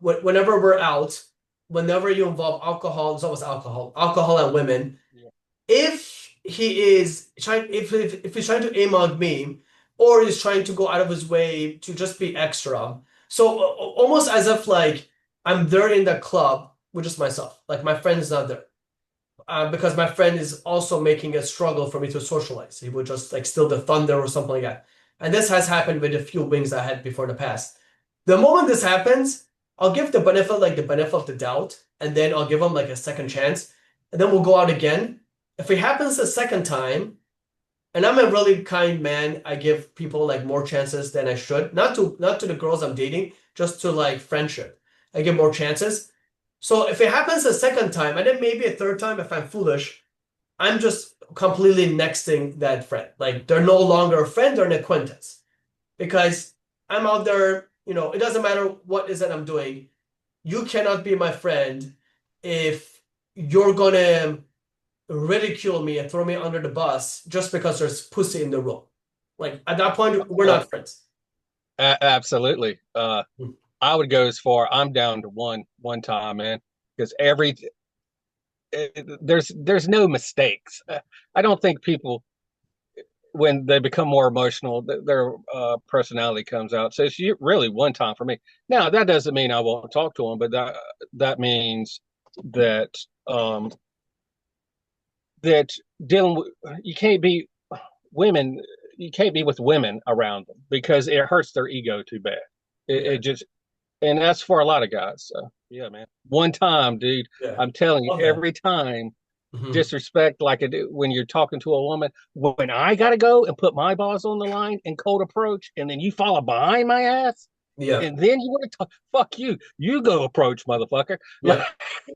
whenever we're out, whenever you involve alcohol, it's always alcohol and women. yeah. If he is trying, if he's trying to aim on me, or he's trying to go out of his way to just be extra, so almost as if like I'm there in the club with just myself, like my friend is not there, because my friend is also making a struggle for me to socialize. He would just like steal the thunder or something like that. And this has happened with a few wings I had before in the past. The moment this happens, I'll give the benefit of the doubt, and then I'll give him like a second chance, and then we'll go out again. If it happens the second time, and I'm a really kind man, I give people like more chances than I should. Not to the girls I'm dating, just to like friendship. I give more chances. So if it happens a second time, and then maybe a third time if I'm foolish, I'm just completely nexting that friend. Like they're no longer a friend, they're an acquaintance. Because I'm out there, it doesn't matter what is that I'm doing. You cannot be my friend if you're gonna ridicule me and throw me under the bus just because there's pussy in the room. Like at that point, we're Oh, not friends. absolutely. I would go as far. I'm down to one time, man, because there's no mistakes. I don't think people. when they become more emotional, their personality comes out. So it's really one time for me. Now that doesn't mean I won't talk to them, but that means that um, that dealing with you can't be women. You can't be with women around them because it hurts their ego too bad. Yeah. It just and that's for a lot of guys. So yeah, man. One time, dude. Yeah. I'm telling you, Love that. every time Hmm. disrespect like when you're talking to a woman. When I gotta go and put my balls on the line and cold approach, and then you follow behind my ass, Yeah. and then you want to talk, fuck you. You go approach, motherfucker. Like,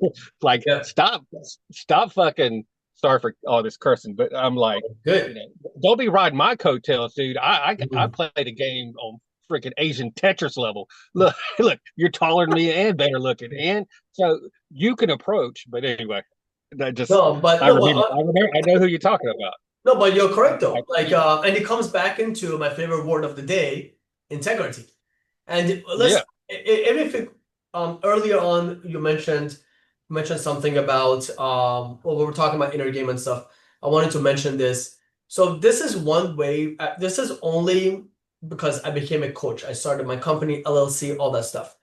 Yeah. like Yeah. stop fucking. Sorry for all this cursing, but I'm like, you Good. know, don't be riding my coattails, dude. I Mhm. played a game on freaking Asian Tetris level. Look, look, you're taller than me and better looking, and so you can approach. But anyway, that just No, but I no, but remember. I know who you're talking about. no, but you're correct I, though. Like, and it comes back into my favorite word of the day, integrity. And yeah, even if it, earlier on you mentioned something about well, we were talking about inner game and stuff. I wanted to mention this. So this is one way. This is only because I became a coach. I started my company, LLC, all that stuff.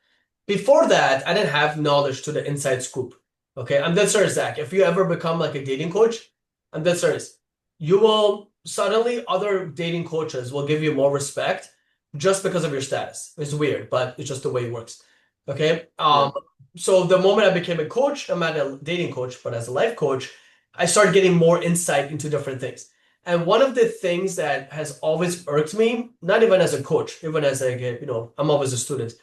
Before that, I didn't have knowledge to the inside scoop. Okay, I'm dead serious, Zach. If you ever become like a dating coach, I'm dead serious. You will suddenly other dating coaches will give you more respect just because of your status. It's weird, but it's just the way it works. Okay. yeah. So the moment I became a coach, I'm not a dating coach, but as a life coach, I started getting more insight into different things. And one of the things that has always irked me, not even as a coach, even as I'm always a student,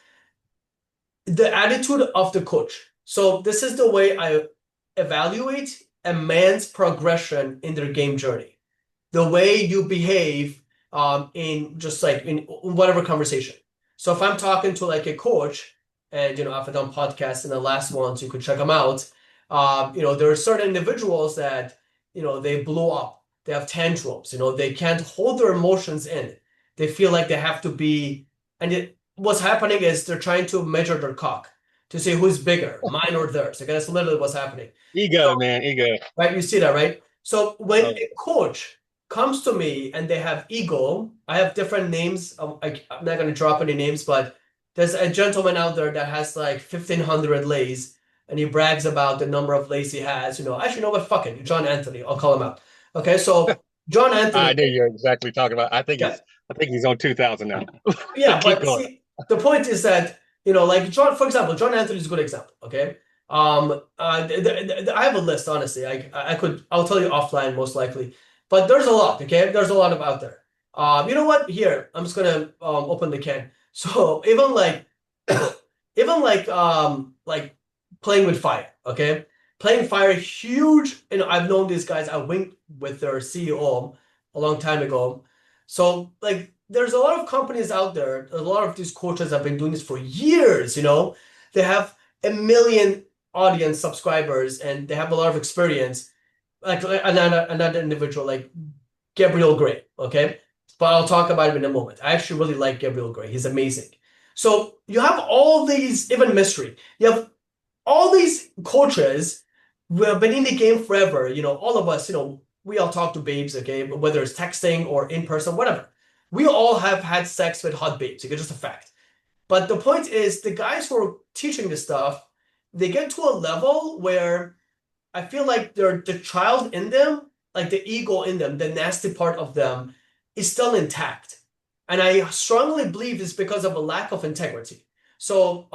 the attitude of the coach. So this is the way I evaluate a man's progression in their game journey. The way you behave in just like in whatever conversation. So if I'm talking to like a coach, and I've done podcasts in the last ones, you could check them out. There are certain individuals that they blow up, they have tantrums, they can't hold their emotions in. They feel like they have to be, and what's happening is they're trying to measure their cock to see who's bigger, mine or theirs. Okay, that's literally what's happening. Ego, man, ego. Right? You see that, right? So when Oh, a coach comes to me and they have ego, I have different names. I'm not going to drop any names, but there's a gentleman out there that has like 1,500 lays, and he brags about the number of lays he has. Actually, you know what? Fuck it, John Anthony. I'll call him out. Okay, so John I Anthony. knew you're exactly talking about. Yeah, I think he's on 2000 now. yeah, Keep but going. see, the point is that, like John, for example, John Anthony is a good example. Okay. I have a list, honestly. I'll tell you offline most likely, but there's a lot. Okay. There's a lot of out there. You know what? Here, I'm just gonna open the can. So even like, even like playing with fire. Okay. Playing fire, huge. I've known these guys. I winked with their CEO a long time ago. So like there's a lot of companies out there, a lot of these coaches have been doing this for years, They have a million audience subscribers and they have a lot of experience. Like another individual like Gabriel Gray, okay? But I'll talk about him in a moment. I actually really like Gabriel Gray. He's amazing. So you have all these, even mystery. You have all these coaches who have been in the game forever, all of us, we all talk to babes, okay, whether it's texting or in person, whatever. We all have had sex with hot babes. It's just a fact. But the point is, the guys who are teaching this stuff, they get to a level where I feel like the child in them, like the ego in them, the nasty part of them, is still intact. And I strongly believe it's because of a lack of integrity. So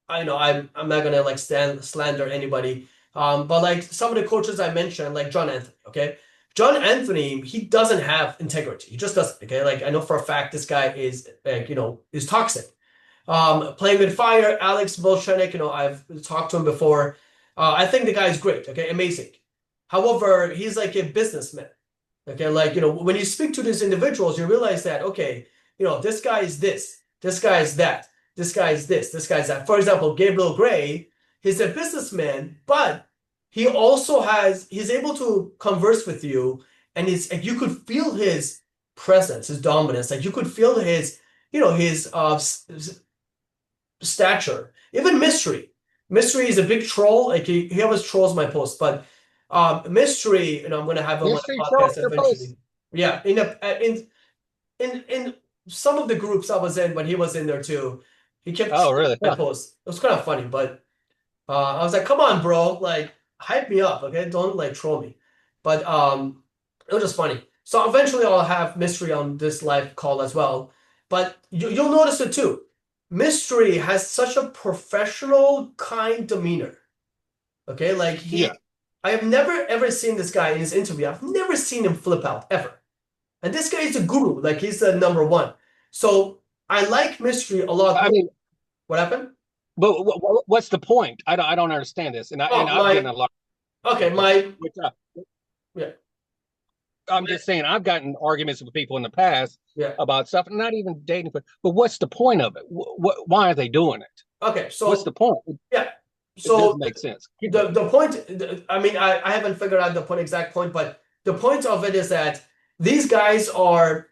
I know I'm not gonna like slander anybody. But like some of the coaches I mentioned, like John Anthony, okay? John Anthony, he doesn't have integrity. He just doesn't, okay? Like I know for a fact this guy is like, is toxic. Playing with fire, Alex Volchenik, I've talked to him before. I think the guy is great, okay, amazing. However, he's like a businessman, okay? Like, when you speak to these individuals, you realize that, okay, this guy is this guy is that, this guy is this guy is that. For example, Gabriel Gray, he's a businessman, but he's able to converse with you, and you could feel his presence, his dominance, like you could feel his, his stature. Even Mystery. Mystery is a big troll. Like he always trolls my posts, but Mystery, I'm gonna have him on Mystery a troll podcast your post. eventually. Yeah, in some of the groups I was in when he was in there too, he kept Oh, trolling really? my Huh. posts. It was kind of funny, but I was like, come on, bro, like hype me up, okay? Don't like troll me. But it was just funny. So eventually I'll have Mystery on this live call as well. But you'll notice it too. Mystery has such a professional, kind demeanor. Okay, like Yeah. I have never ever seen this guy in his interview. I've never seen him flip out ever. And this guy is a guru, like he's the number one. So I like Mystery a lot I more. mean, What happened? but what's the point? I don't understand this, and Oh, I've gotten my, a lot okay, of people, my, which yeah, I'm just saying I've gotten arguments with people in the past yeah. about stuff, not even dating, but what's the point of it? Why are they doing it? Okay, What's so the point? yeah, It so doesn't make sense. Keep going. the point, I mean, I haven't figured out the point exact point, but the point of it is that these guys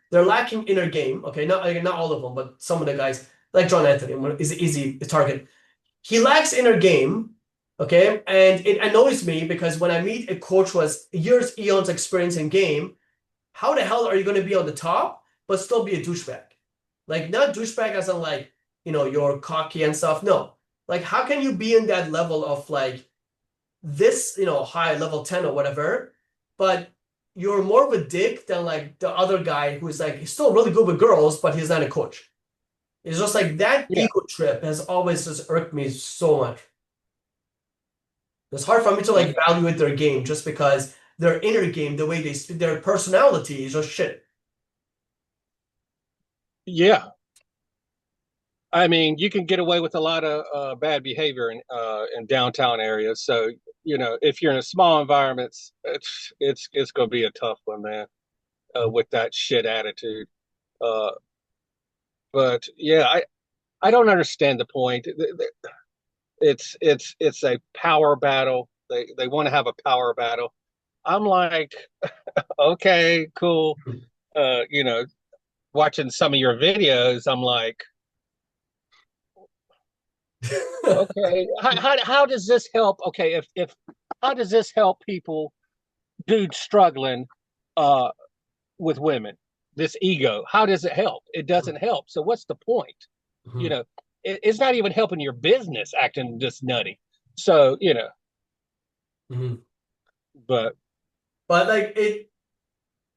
they're lacking inner game. Okay, not all of them, but some of the guys, like John Anthony, is an easy target. He lacks inner game. Okay, and it annoys me because when I meet a coach who has years, eons experience in game, how the hell are you going to be on the top but still be a douchebag? Like not douchebag as in like, you're cocky and stuff. No. Like how can you be in that level of like this, high level 10 or whatever, but you're more of a dick than like the other guy who's like he's still really good with girls, but he's not a coach. It's just like that Yeah, ego trip has always just irked me so much. It's hard for me to like yeah, evaluate their game just because their inner game, the way they speak, their personality is just shit. yeah. I mean, you can get away with a lot of bad behavior in downtown areas. So, if you're in a small environments, it's going to be a tough one, man, with that shit attitude. Uh, but yeah, I don't understand the point. It's a power battle. They want to have a power battle. I'm like, okay, cool. Uh, you know, Watching some of your videos, I'm like, okay, how does this help? Okay, if how does this help people, dudes struggling uh with women? This ego, how does it help? It doesn't help. So what's the point? You Mhm. know, it's not even helping your business acting just nutty. So, Mhm. but But like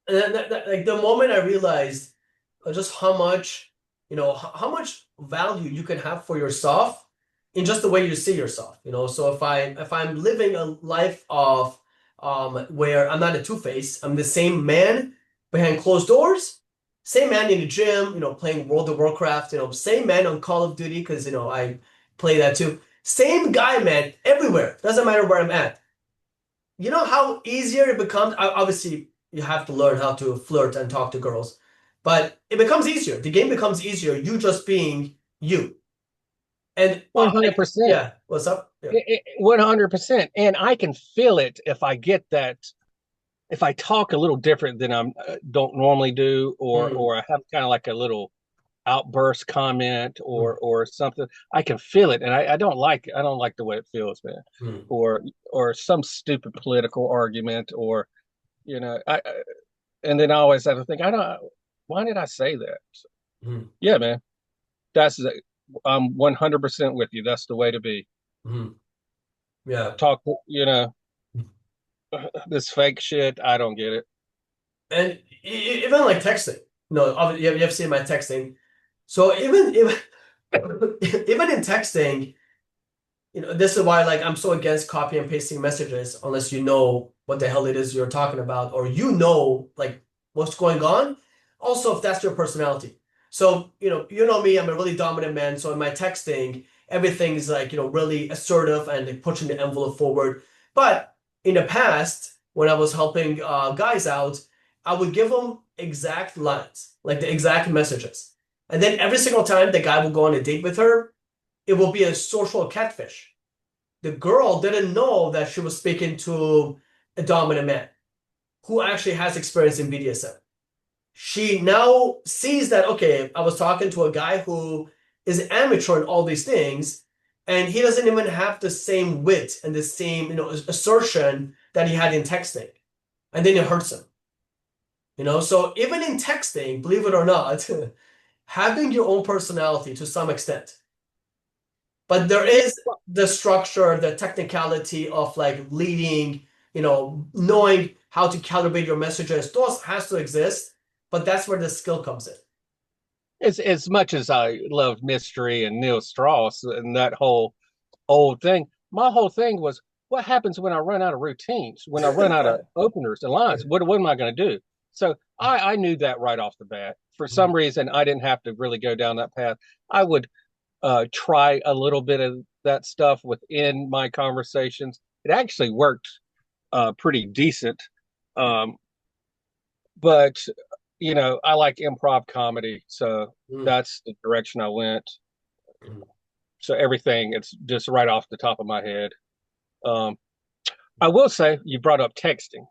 like the moment I realized just how much, how much value you can have for yourself in just the way you see yourself. So if I'm living a life of where I'm not a two-face, I'm the same man behind closed doors, same man in the gym, playing World of Warcraft, same man on Call of Duty because I play that too. Same guy, man, everywhere. Doesn't matter where I'm at. You know how easier it becomes? Obviously, you have to learn how to flirt and talk to girls, but it becomes easier. The game becomes easier. You just being you. And like, 100%. yeah, what's up? Yeah. 100%. And I can feel it if I get that, if I talk a little different than I don't normally do, or Mm, I have kind of like a little outburst comment mm, or something. I can feel it, and I don't like the way it feels, man. mm, Or some stupid political argument, or and then I always have to think, I don't. Why did I say that? So, mm, yeah, man, that's I'm 100% with you. That's the way to be. mm. Yeah. Talk, this fake shit. I don't get it. And even like texting. No, you have seen my texting. So even even in texting, this is why like I'm so against copy and pasting messages unless you know what the hell it is you're talking about or like what's going on. Also, if that's your personality. So, you know me, I'm a really dominant man. So in my texting, everything is like, really assertive and like, pushing the envelope forward. But in the past, when I was helping guys out, I would give them exact lines, like the exact messages. And then every single time the guy will go on a date with her, it will be a social catfish. The girl didn't know that she was speaking to a dominant man who actually has experience in BDSM. She now sees that, okay, I was talking to a guy who is amateur in all these things, and he doesn't even have the same wit and the same, assertion that he had in texting. And then it hurts him. So even in texting, believe it or not, having your own personality to some extent. But there Yeah, is the structure, the technicality of like leading, knowing how to calibrate your messages. Those has to exist, but that's where the skill comes in. as much as I love mystery and Neil Strauss and that whole old thing, my whole thing was what happens when I run out of routines, when I run out of openers and lines? What am I going to do? So I knew that right off the bat. For some reason, I didn't have to really go down that path. I would try a little bit of that stuff within my conversations. It actually worked pretty decent. Um, but I like improv comedy, so Mm. that's the direction I went. So everything, it's just right off the top of my head. Um, I will say you brought up texting,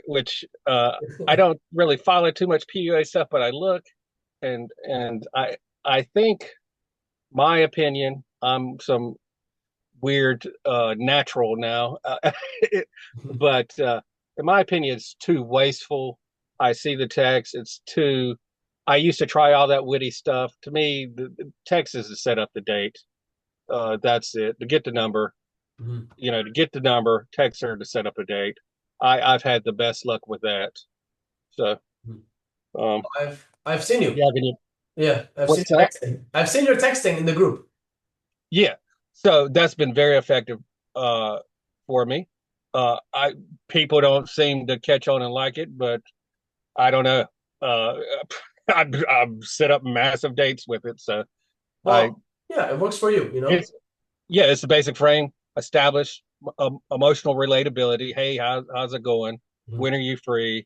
which I don't really follow too much PUA stuff, but I look and I think my opinion, I'm some weird natural now, but in my opinion, it's too wasteful. I see the text. It's too. I used to try all that witty stuff. To me, the text is to set up the date. That's it. To get the number, Mhm. to get the number, text her to set up a date. I've had the best luck with that. So, um, I've seen you you. have any? Yeah, I've seen What's you that? texting. I've seen your texting in the group. Yeah. So that's been very effective uh, for me. I People don't seem to catch on and like it, but I don't know. Uh, I've set up massive dates with it, so I Well, yeah, it works for you. it's yeah, it's the basic frame. Establish emotional relatability. Hey, how's it going? Mhm. When are you free?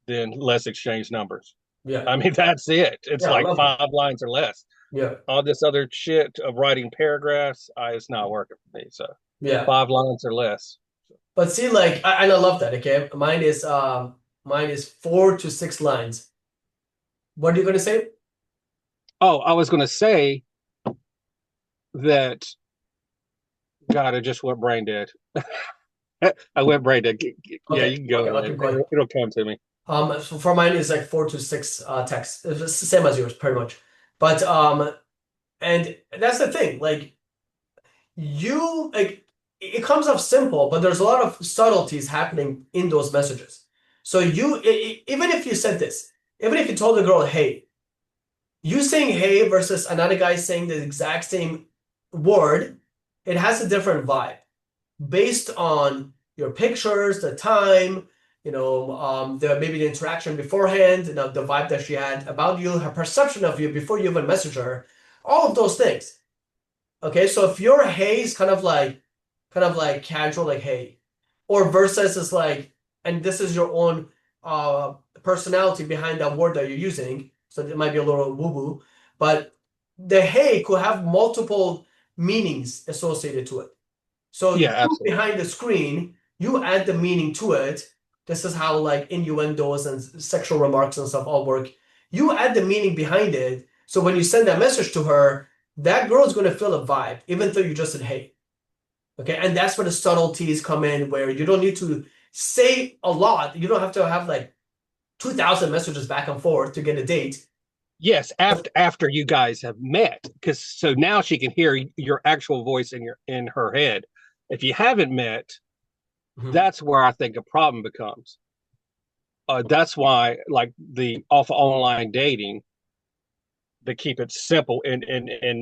Then let's exchange numbers. Yeah. I mean, that's it. It's Yeah, I like love that. 5 lines or less. Yeah. All this other shit of writing paragraphs, it's not working for me. So Yeah. 5 lines or less. But see, like, and I love that, okay? Mine is 4 to 6 lines. What are you gonna say? Oh, I was going to say that. God, I just went brain dead. I went brain dead. Yeah, Okay, you can go okay, I'll ahead. keep going. It'll come to me. So for mine is like 4 to 6 texts. It's the same as yours, pretty much. But and that's the thing, like it comes off simple, but there's a lot of subtleties happening in those messages. So even if you said this, even if you told the girl, hey, you saying hey versus another guy saying the exact same word, it has a different vibe based on your pictures, the time, maybe the interaction beforehand, the vibe that she had about you, her perception of you before you even message her, all of those things. Okay, so if your hey is kind of like casual, like hey, or versus is like, and this is your own uh personality behind that word that you're using, so it might be a little woo-woo, but the hey could have multiple meanings associated to it. So Yeah, you absolutely. behind the screen, you add the meaning to it. This is how like innuendos and sexual remarks and stuff all work. You add the meaning behind it. So when you send that message to her, that girl is going to feel a vibe, even though you just said hey. Okay. And that's where the subtleties come in, where you don't need to say a lot. You don't have to have like 2,000 messages back and forth to get a date. Yes, after you guys have met, because so now she can hear your actual voice in her head. If you haven't met, Mhm. that's where I think a problem becomes. That's why, like the off online dating, to keep it simple and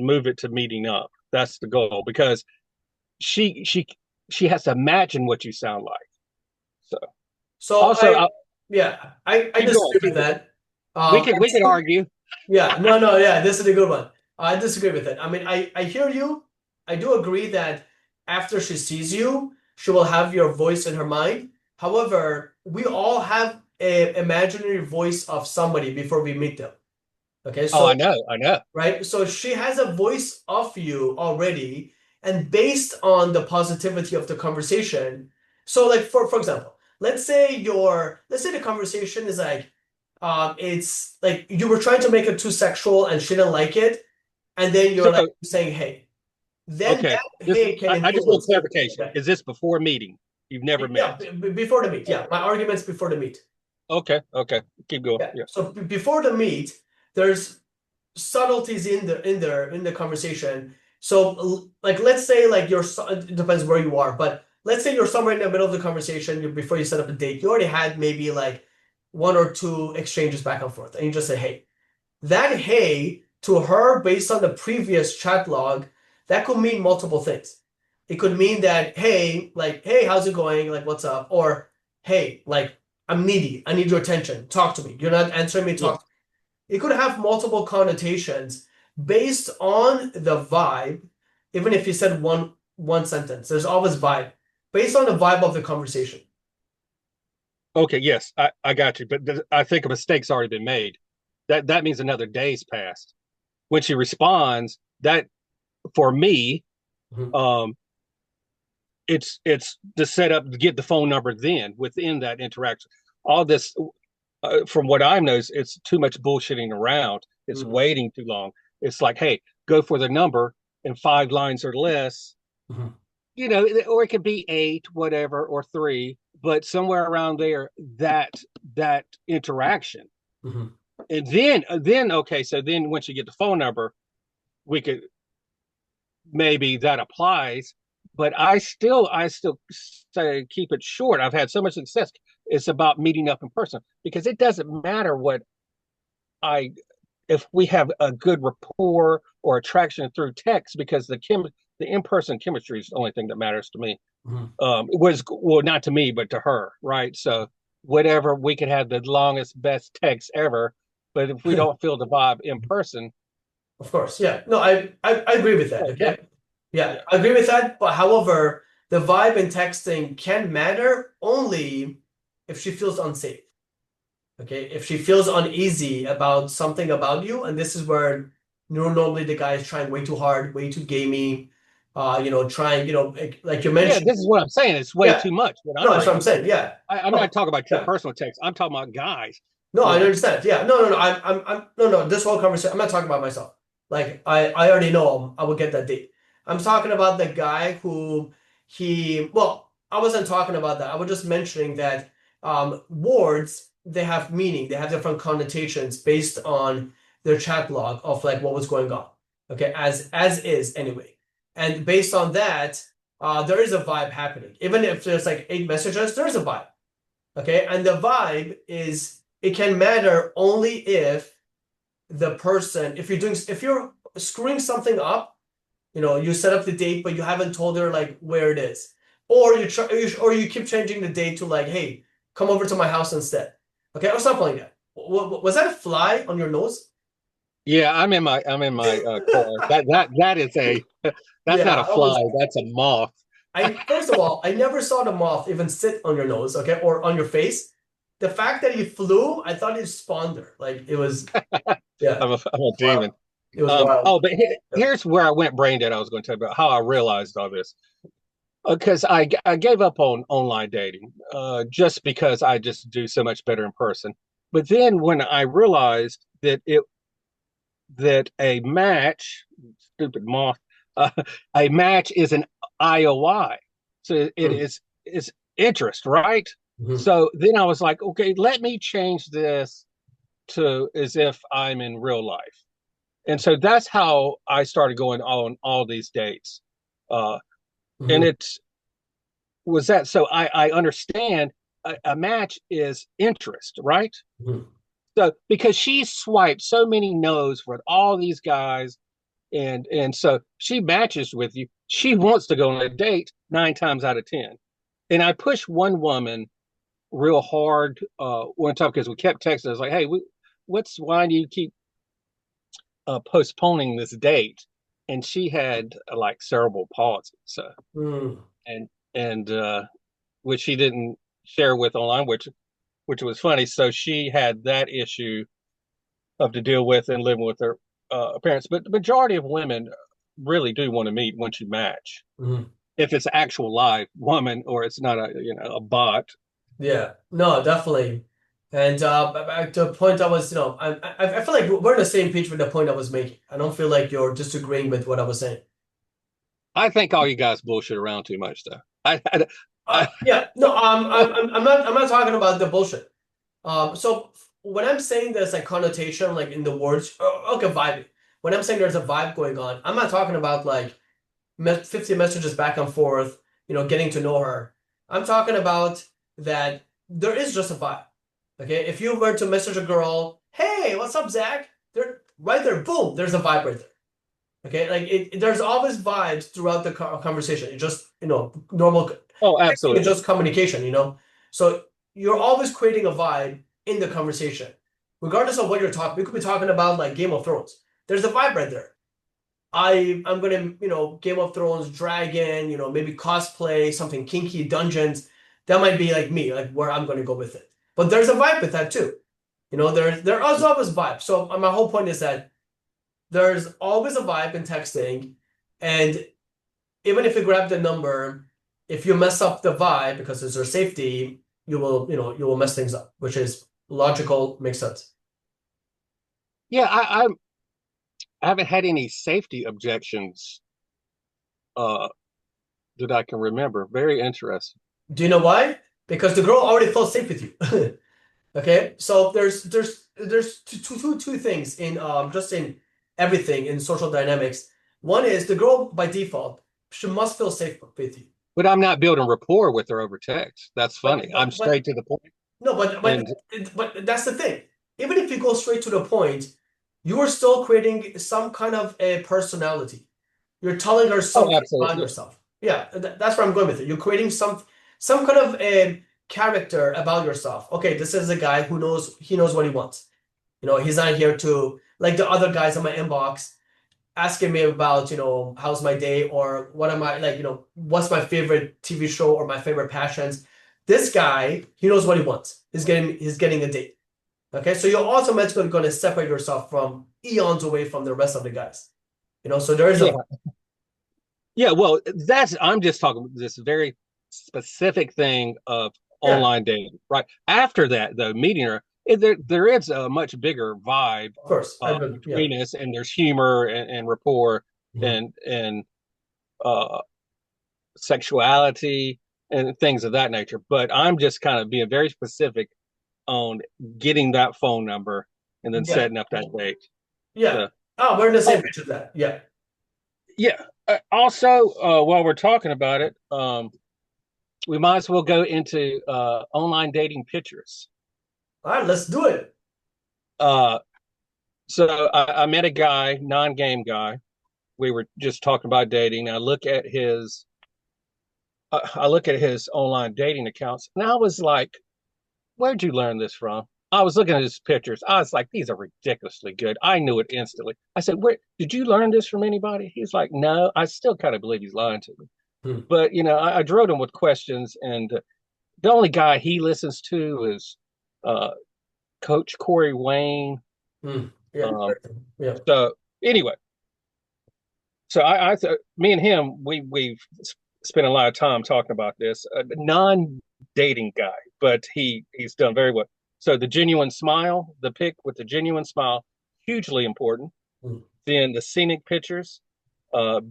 move it to meeting up. That's the goal because she she she has to imagine what you sound like. So So also, yeah, I keep going, disagree with keep going. that. I We can think argue. Yeah, no, no, yeah, this is a good one. I disagree with it. I mean, I hear you. I do agree that after she sees you, she will have your voice in her mind. However, we all have an imaginary voice of somebody before we meet them. Okay, Oh, so I know. right, so she has a voice of you already, and based on the positivity of the conversation. So, like for example, let's say the conversation is like it's like you were trying to make it too sexual and she didn't like it, and then you're like So saying hey, then okay, that hey can I just want influence. clarification. Okay. Is this before meeting? You've never Yeah, met. before the meet. Yeah, Okay. my arguments before the meet. Okay, okay, keep going. Yeah. Yeah, So before the meet, there's subtleties in the conversation. So like let's say like it depends where you are, but let's say you're somewhere in the middle of the conversation before you set up a date. You already had maybe like one or two exchanges back and forth, and you just say, "Hey." That "hey" to her, based on the previous chat log, that could mean multiple things. It could mean that, "Hey, like, hey, how's it going? Like, what's up?" Or, "Hey, like, I'm needy. I need your attention. Talk to me. You're not answering me. yeah. Talk to me." It could have multiple connotations based on the vibe. Even if you said one sentence, there's always vibe based on the vibe of the conversation. Okay, yes, I got you. But I think a mistake's already been made. That means another day's passed. When she responds, that for me, Mhm. um, it's the setup to get the phone number then within that interaction. All this, from what I know, it's too much bullshitting around. It's Mhm. waiting too long. It's like, hey, go for the number in 5 lines or less, Mhm. or it could be eight, whatever, or three, but somewhere around there, that interaction. Mhm. And then okay, so then once you get the phone number, we could maybe that applies, but I still say keep it short. I've had so much success. It's about meeting up in person because it doesn't matter what I if we have a good rapport or attraction through text because the in-person chemistry is the only thing that matters to me. Mhm. It was well not to me but to her, right? So whatever, we could have the longest best text ever, but if we don't feel the vibe in person, Of course, yeah. No, I agree with that. oh, yeah, Okay. Yeah, yeah, I agree with that. But however, the vibe in texting can matter only if she feels unsafe. Okay. If she feels uneasy about something about you, and this is where normally the guy is trying way too hard, way too gamey, trying, like you yeah. mentioned. This is what I'm saying. It's way Yeah. too much what No, I'm that's what I'm bringing. saying. Yeah. I'm not No. talking about your Yeah. personal text. I'm talking about guys. No, You I know, understand. Yeah, no, no, no. No, no. This whole conversation, I'm not talking about myself. Like, I already know I will get that date. I'm talking about the guy who well, I wasn't talking about that. I was just mentioning that words, they have meaning. They have different connotations based on their chat log of like what was going on. Okay, as is anyway. And based on that, there is a vibe happening. Even if there's like 8 messages, there's a vibe. Okay, and the vibe is it can matter only if the person, if you're screwing something up, you set up the date, but you haven't told her like where it is, or or you keep changing the date to like, hey, come over to my house instead. Okay, or something like that. Was that a fly on your nose? yeah. I'm in my car. That is a that's not Yeah, a I was. fly. That's a moth. I first of all, I never saw the moth even sit on your nose, okay, or on your face. The fact that he flew, I thought it spawned there. Like it was, yeah, I'm a wild. demon. It was wild. Oh, but Yeah. here's where I went brain dead. I was going to tell you about how I realized all this because I gave up on online dating just because I just do so much better in person. But then when I realized that a match, stupid moth, uh, a match is an IOI, so it Mm. is interest, right? Mhm. So then I was like, okay, let me change this to as if I'm in real life. And so that's how I started going on all these dates. Uh, and Mhm. it was that. So I understand a match is interest, right? Mhm. So because she swiped so many no's with all these guys, and so she matches with you. She wants to go on a date 9 times out of 10. And I pushed one woman real hard one time because we kept texting. I was like, hey, why do you keep postponing this date? And she had like cerebral palsy. So Mm. and and which she didn't share with online, which was funny. So she had that issue of to deal with and living with her parents. But the majority of women really do want to meet once you match. Mhm. If it's an actual live woman or it's not a bot. Yeah. No, definitely. And back to the point I was, I feel like we're on the same page with the point I was making. I don't feel like you're disagreeing with what I was saying. I think all you guys bullshit around too much though. I Yeah. No, I'm not talking about the bullshit. So when I'm saying there's like connotation, like in the words, okay, vibe. When I'm saying there's a vibe going on, I'm not talking about like 50 messages back and forth, getting to know her. I'm talking about that there is just a vibe. Okay, if you were to message a girl, hey, what's up, Zach? There, right there, boom, there's a vibe right there. Okay, like there's always vibes throughout the conversation. It's just normal. Oh, Texting is absolutely. just communication. So you're always creating a vibe in the conversation, regardless of what you're talking. We could be talking about like Game of Thrones. There's a vibe right there. I'm gonna, Game of Thrones, dragon, maybe cosplay, something kinky, dungeons. That might be like me, like where I'm gonna go with it. But there's a vibe with that too. There is always vibe. So my whole point is that there's always a vibe in texting, and even if you grab the number, if you mess up the vibe because it's your safety, you will mess things up, which is logical, makes sense. Yeah, I haven't had any safety objections uh that I can remember. Very interesting. Do you know why? Because the girl already felt safe with you. Okay, so there's two things in just in everything in social dynamics. One is the girl by default she must feel safe with you. But I'm not building rapport with her over text. That's But funny. I'm but but straight to the point. no, but but And but that's the thing. Even if you go straight to the point, you are still creating some kind of a personality. You're telling her oh, something about absolutely. yourself. Yeah, that's where I'm going with it. You're creating some kind of a character about yourself. Okay, this is a guy who knows what he wants. He's not here to like the other guys in my inbox asking me about, how's my day or what am I like, what's my favorite TV show or my favorite passions. This guy, he knows what he wants. He's getting a date. Okay, so you're automatically going to separate yourself from eons away from the rest of the guys. So there is a Yeah. Yeah, well, that's I'm just talking this very specific thing of yeah, online dating, right? After that, though, meeting her, there is a much bigger vibe of course. Yeah. between us, and there's humor and rapport Mhm. and uh, sexuality and things of that nature. But I'm just kind of being very specific on getting that phone number and then Yeah. setting up that date. Yeah. So, Oh, we're in the same oh page with that. Yeah. yeah. Also, while we're talking about it, we might as well go into online dating pictures. All right, let's do it. Uh, so I met a guy, non-game guy. We were just talking about dating. I look at his online dating accounts, and I was like, "Where'd you learn this from?" I was looking at his pictures. I was like, "These are ridiculously good." I knew it instantly. I said, "Where did you learn this from anybody?" He's like, "No." I still kind of believe he's lying to me, Hmm. but I drilled him with questions, and the only guy he listens to is uh, Coach Corey Wayne. Hmm. Yeah. Um, Yeah. so anyway, so I me and him, we've spent a lot of time talking about this. A non-dating guy, but he's done very well. So the genuine smile, the pic with the genuine smile, hugely important. Hmm. Then the scenic pictures,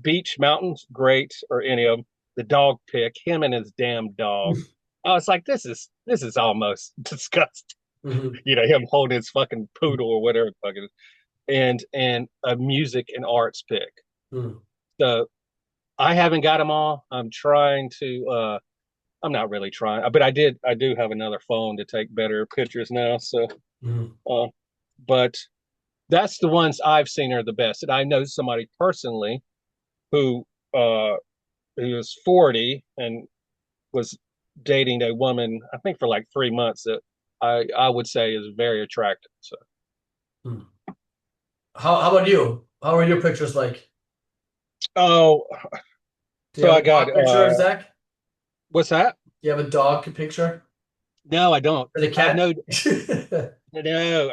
beach, mountains, great, or any of them. The dog pic, him and his damn dog. I was like, this is almost disgusting. Hmm. Him holding his fucking poodle or whatever fucking, and a music and arts pick. Hmm. So I haven't got them all. I'm trying to. I'm not really trying, but I do have another phone to take better pictures now. So, Hmm. uh, but that's the ones I've seen are the best. And I know somebody personally who uh who was 40 and was dating a woman, I think for like 3 months, that I would say is very attractive. So, Hmm. How about you? How are your pictures like? oh, Do you so have I a got dog picture, Zach? what's that? Do you have a dog picture? No, I don't. Or the I have cat? no, no.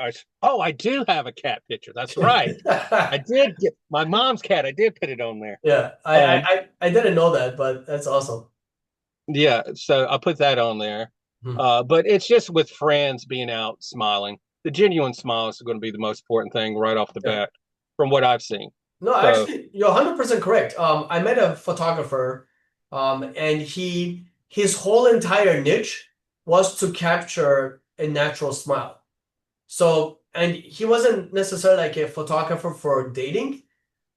I do have a cat picture. That's right. I did get my mom's cat. I did put it on there. Yeah, I, I Um, I I didn't know that, but that's awesome. yeah, so I put that on there. Hmm. But it's just with friends being out smiling. The genuine smile is going to be the most important thing right off the Yeah. bat, from what I've seen. No, So, actually, you're 100% correct. I met a photographer, and his whole entire niche was to capture a natural smile. So, and he wasn't necessarily like a photographer for dating,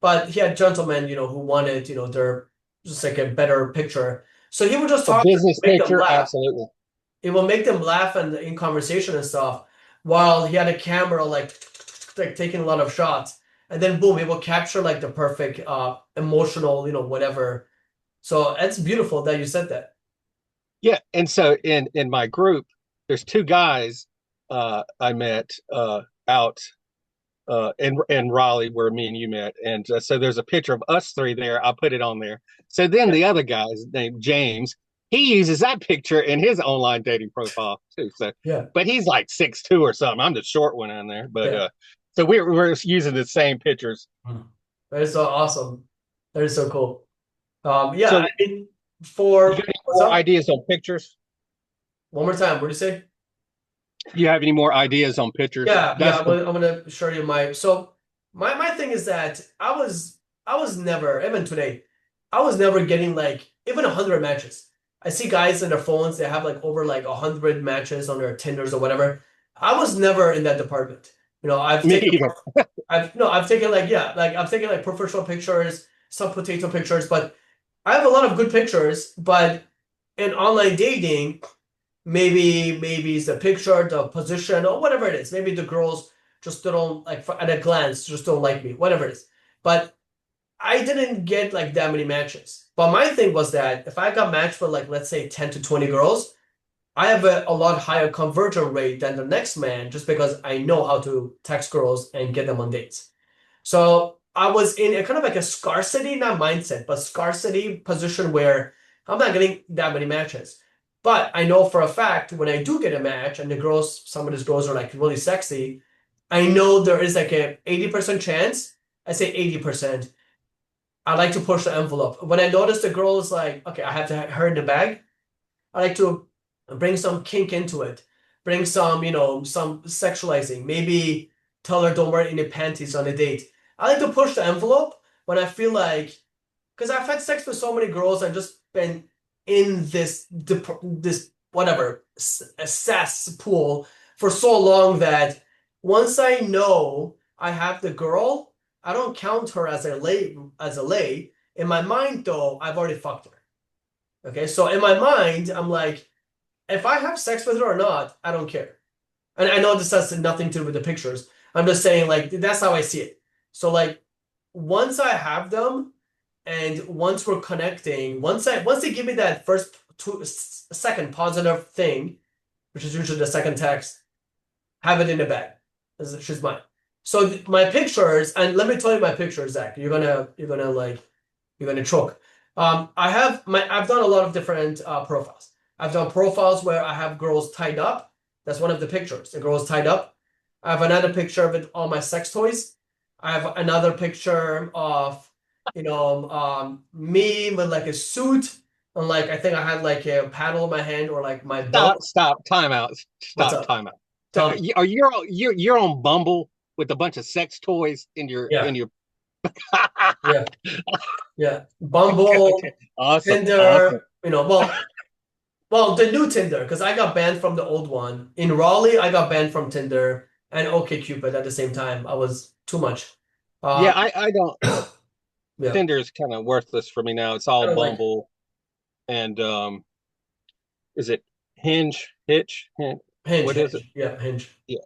but he had gentlemen, who wanted, their just like a better picture. So he would just A talk to business make them picture, laugh. absolutely. It will make them laugh and in conversation and stuff, while he had a camera like taking a lot of shots. And then boom, it will capture like the perfect emotional, whatever. So it's beautiful that you said that. Yeah, and so in my group, there's two guys I met out in Raleigh where me and you met, and so there's a picture of us three there. I put it on there. So then Yeah. the other guy's named James. He uses that picture in his online dating profile too. So, Yeah. but he's like 6'2" or something. I'm the short one in there, but Yeah. so we're using the same pictures. Mm. That is so awesome. That is so cool. Yeah, I So mean, you got for any what's more up? ideas on pictures? One more time. What do you say? You have any more ideas on pictures? Yeah, yeah. That's the I'm gonna show you my. So my thing is that I was never, even today, I was never getting like even 100 matches. I see guys in their phones, they have like over like 100 matches on their Tinders or whatever. I was never in that department. I've me taken either. I've no, I've taken like, yeah, like I've taken like professional pictures, some potato pictures, but I have a lot of good pictures. But in online dating, maybe it's the picture, the position, or whatever it is. Maybe the girls just don't like at a glance, just don't like me, whatever it is. But I didn't get like that many matches. But my thing was that if I got matched with like let's say 10 to 20 girls, I have a lot higher conversion rate than the next man just because I know how to text girls and get them on dates. So I was in a kind of like a scarcity, not mindset, but scarcity position where I'm not getting that many matches. But I know for a fact when I do get a match and some of these girls are like really sexy, I know there is like a 80% chance. I say 80%. I like to push the envelope. When I notice the girl is like, okay, I have to her in the bag, I like to bring some kink into it, bring some, some sexualizing. Maybe tell her don't wear any panties on a date. I like to push the envelope when I feel like, because I've had sex with so many girls, I've just been in this whatever a cesspool for so long that once I know I have the girl, I don't count her as a lay. In my mind, though, I've already fucked her. Okay, so in my mind, I'm like, if I have sex with her or not, I don't care. And I know this has nothing to do with the pictures. I'm just saying, like, that's how I see it. So, like, once I have them, and once we're connecting, once they give me that first second positive thing, which is usually the second text, have it in the bag. She's mine. So my pictures, and let me tell you my pictures, Zach. You're gonna choke. I've done a lot of different profiles. I've done profiles where I have girls tied up. That's one of the pictures. The girls tied up. I have another picture with all my sex toys. I have another picture of, me with like a suit, and like I think I had like a paddle in my hand or like my belt. Stop, time out. What's Stop, up? time out. So Tell me. are you're on Bumble with a bunch of sex toys in your Yeah, in your yeah, yeah. okay. Bumble, Awesome, awesome. Tinder, well, the new Tinder, because I got banned from the old one. In Raleigh, I got banned from Tinder and OkCupid at the same time. I was too much. Yeah, Uh, I don't yeah, Tinder is kind of worthless for me now. It's I all don't like Bumble and is it Hinge, Hitch, Hinge, what is it? Hinge. Yeah, Hinge. Yeah,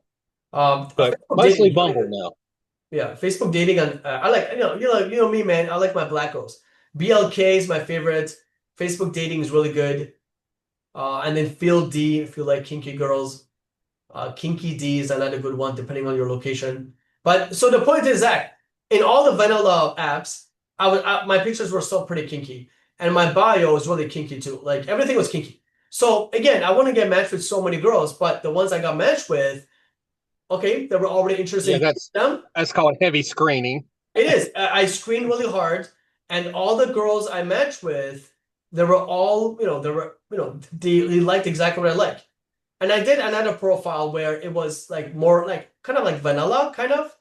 but Facebook dating mostly is really Bumble good. now. Yeah, Facebook dating, and I like, me, man. I like my black girls. BLK is my favorite. Facebook dating is really good. And then Field D, if you like kinky girls. Kinky D is another good one, depending on your location. But so the point is that in all the vanilla apps, my pictures were still pretty kinky, and my bio was really kinky too. Like everything was kinky. So again, I want to get matched with so many girls, but the ones I got matched with, okay, they were already interested Yeah, in them. that's called heavy screening. It is. I screened really hard, and all the girls I matched with, they were all, they liked exactly what I like. And I did another profile where it was like more like kind of like vanilla, kind of.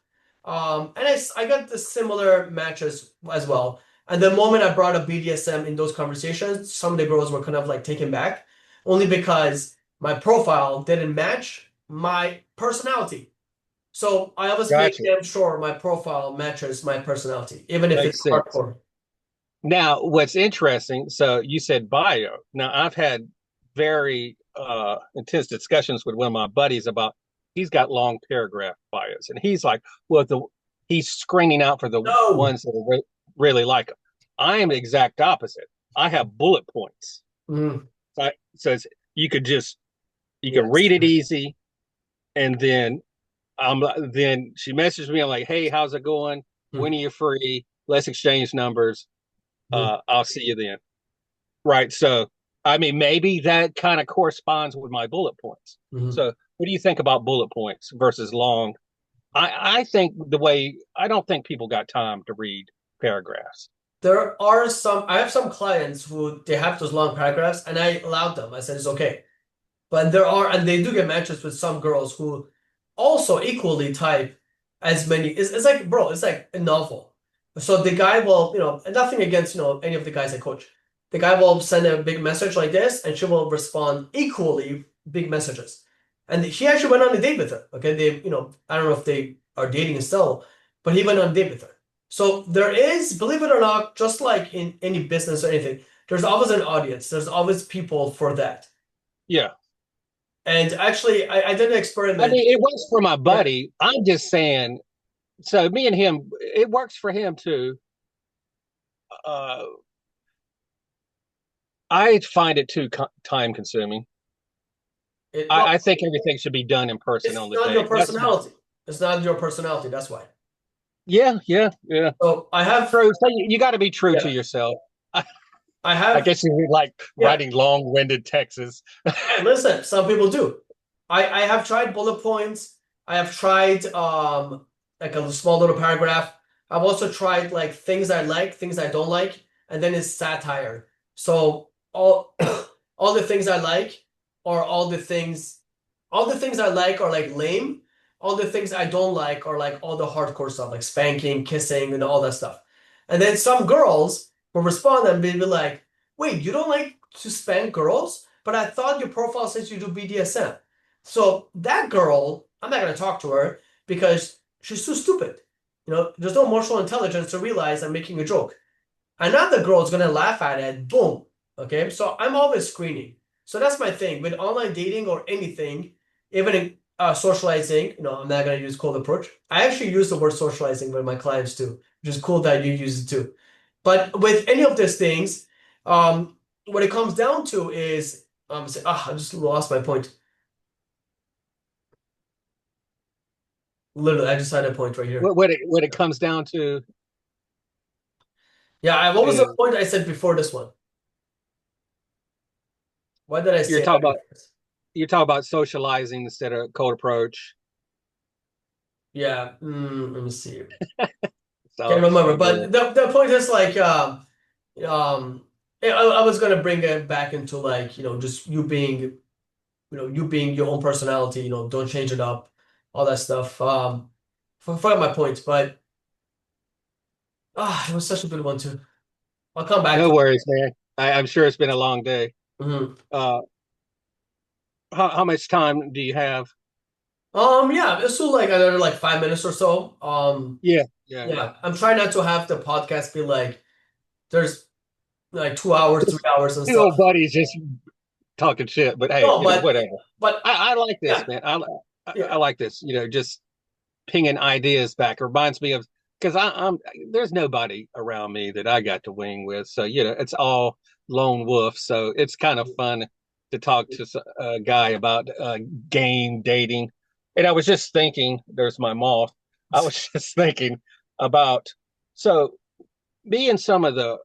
And I got the similar matches as well. And the moment I brought up BDSM in those conversations, some of the girls were kind of like taken back, only because my profile didn't match my personality. So I always make Gotcha. damn sure my profile matches my personality, even if it's Makes sense. hardcore. Now, what's interesting, so you said bio. Now, I've had very intense discussions with one of my buddies about he's got long paragraph bios, and he's like, well, he's screening out for the No. ones that really like him. I am the exact opposite. I have bullet points. Mm, So you could just you can yes. read it easy, and then she messaged me. I'm like, hey, how's it going? Mm, When are you free? Let's exchange numbers. mm, I'll see you then. Right. So, I mean, maybe that kind of corresponds with my bullet points. mm. So, what do you think about bullet points versus long? I think I don't think people got time to read paragraphs. There are some, I have some clients who they have those long paragraphs and I allowed them. I said it's okay. But there are, and they do get matches with some girls who also equally type as many. It's like, bro, it's like a novel. So the guy will, nothing against, any of the guys I coach. The guy will send a big message like this, and she will respond equally big messages. And he actually went on a date with her. Okay, I don't know if they are dating still, but he went on a date with her. So there is, believe it or not, just like in any business or anything, there's always an audience. There's always people for that. Yeah. And actually, I did an I experiment. mean, it works for my Yeah, buddy. I'm just saying, so me and him, it works for him too. Uh, I find it too time consuming. well, I think everything should be done in person it's on the not your day. That's my, personality. It's not your personality. That's why. yeah, yeah, yeah. So I have, True. So you got to be true to yeah, yourself. I, I I have, guess you like yeah. writing long-winded texts. Hey, listen, some people do. I have tried bullet points. I have tried like a small little paragraph. I've also tried like things I like, things I don't like, and then it's satire. So all all the things I like or all the things I like are like lame. All the things I don't like are like all the hardcore stuff, like spanking, kissing, and all that stuff. And then some girls will respond and be like, wait, you don't like to spank girls? But I thought your profile says you do BDSM. So that girl, I'm not gonna talk to her because she's too stupid. There's no emotional intelligence to realize I'm making a joke. Another girl is gonna laugh at it, boom. Okay, so I'm always screening. So that's my thing with online dating or anything, even in socializing. I'm not gonna use cold approach. I actually use the word socializing with my clients too, which is cool that you use it too. But with any of these things, what it comes down to is I just lost my point. Literally, I just had a point right here. What it comes down to Yeah, what was the is point I said before this one? Why did I you're say talking about that? you're talking about socializing instead of cold approach. Yeah, let me see. Can't So remember, yeah. but the point is like um I was gonna bring it back into like just you being your own personality, don't change it up, all that stuff. Forgot my point, but it was such a good one too. I'll come back No to worries, man. I'm sure it's been a long day. it. Mhm. Uh, how much time do you have? Yeah, it's still like another like 5 minutes or so. Yeah, yeah, yeah. Yeah, I'm trying not to have the podcast be like there's like 2 hours, 3 hours and Two stuff. old buddies just talking shit, but hey, No, but whatever. but I like this, yeah, man. I yeah. like this. Just pinging ideas back. It reminds me of because I'm there's nobody around me that I got to wing with, so it's all lone wolf. So it's kind of fun to talk to a guy about game dating. And I was just thinking, there's my moth. I was just thinking about so me and some of the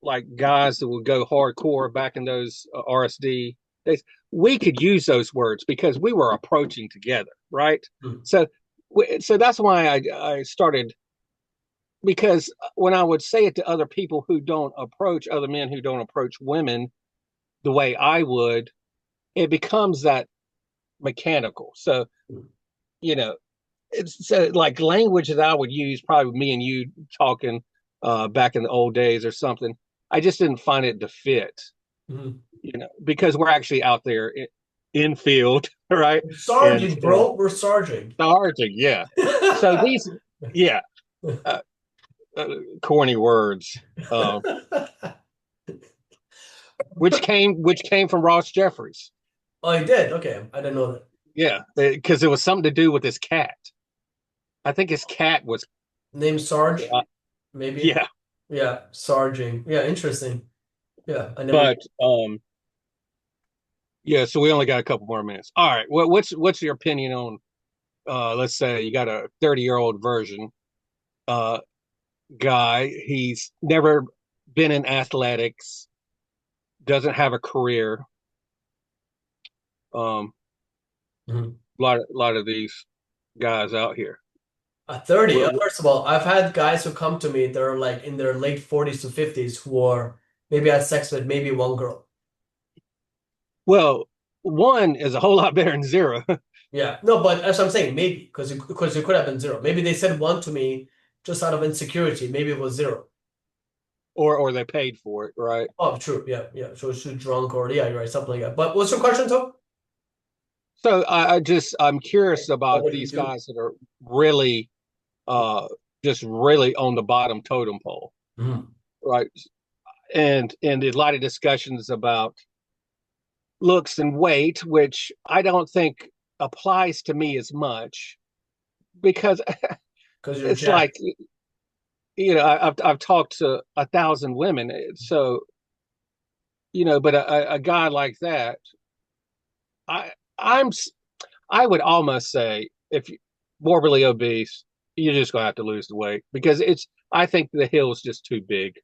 like guys that would go hardcore back in those RSD days, we could use those words because we were approaching together, right? Hmm. So, so that's why I started because when I would say it to other people who don't approach other men who don't approach women the way I would, it becomes that mechanical. So, you know, it's so like language that I would use, probably me and you talking back in the old days or something. I just didn't find it to fit, Mhm. because we're actually out there. infield, right? And Sarging, bro. We're sarging. charging, yeah. So these, yeah, uh, uh, corny words, which came from Ross Jeffries. Oh, he did. Okay, I didn't know that. Yeah, because it was something to do with his cat. I think his cat was, Name Sarge, uh, maybe. yeah. Yeah, sarging. Yeah, interesting. Yeah, I never. But yeah. So we only got a couple more minutes. All right. What's your opinion on let's say you got a 30-year-old version uh guy. He's never been in athletics, doesn't have a career. Um, Mhm. lot of these guys out here. 30. Well, First of all, I've had guys who come to me, they're like in their late 40s to 50s who are maybe had sex with maybe one girl. well, one is a whole lot better than zero, Yeah. No, but as I'm saying, maybe because it could have been zero. Maybe they said one to me just out of insecurity. Maybe it was zero. or they paid for it, right? Oh, true. Yeah, yeah. So it's too drunk or yeah, you're right, something like that. But what's your question, Tom? So I'm curious Or about what you these do? guys that are really uh just really on the bottom totem pole, Mhm. right? And a lot of discussions about looks and weight, which I don't think applies to me as much because Because you're it's jacked. like I've talked to 1,000 women, so but a guy like that, I I'm I would almost say if you morbidly obese, you're just gonna have to lose the weight because I think the hill's just too big.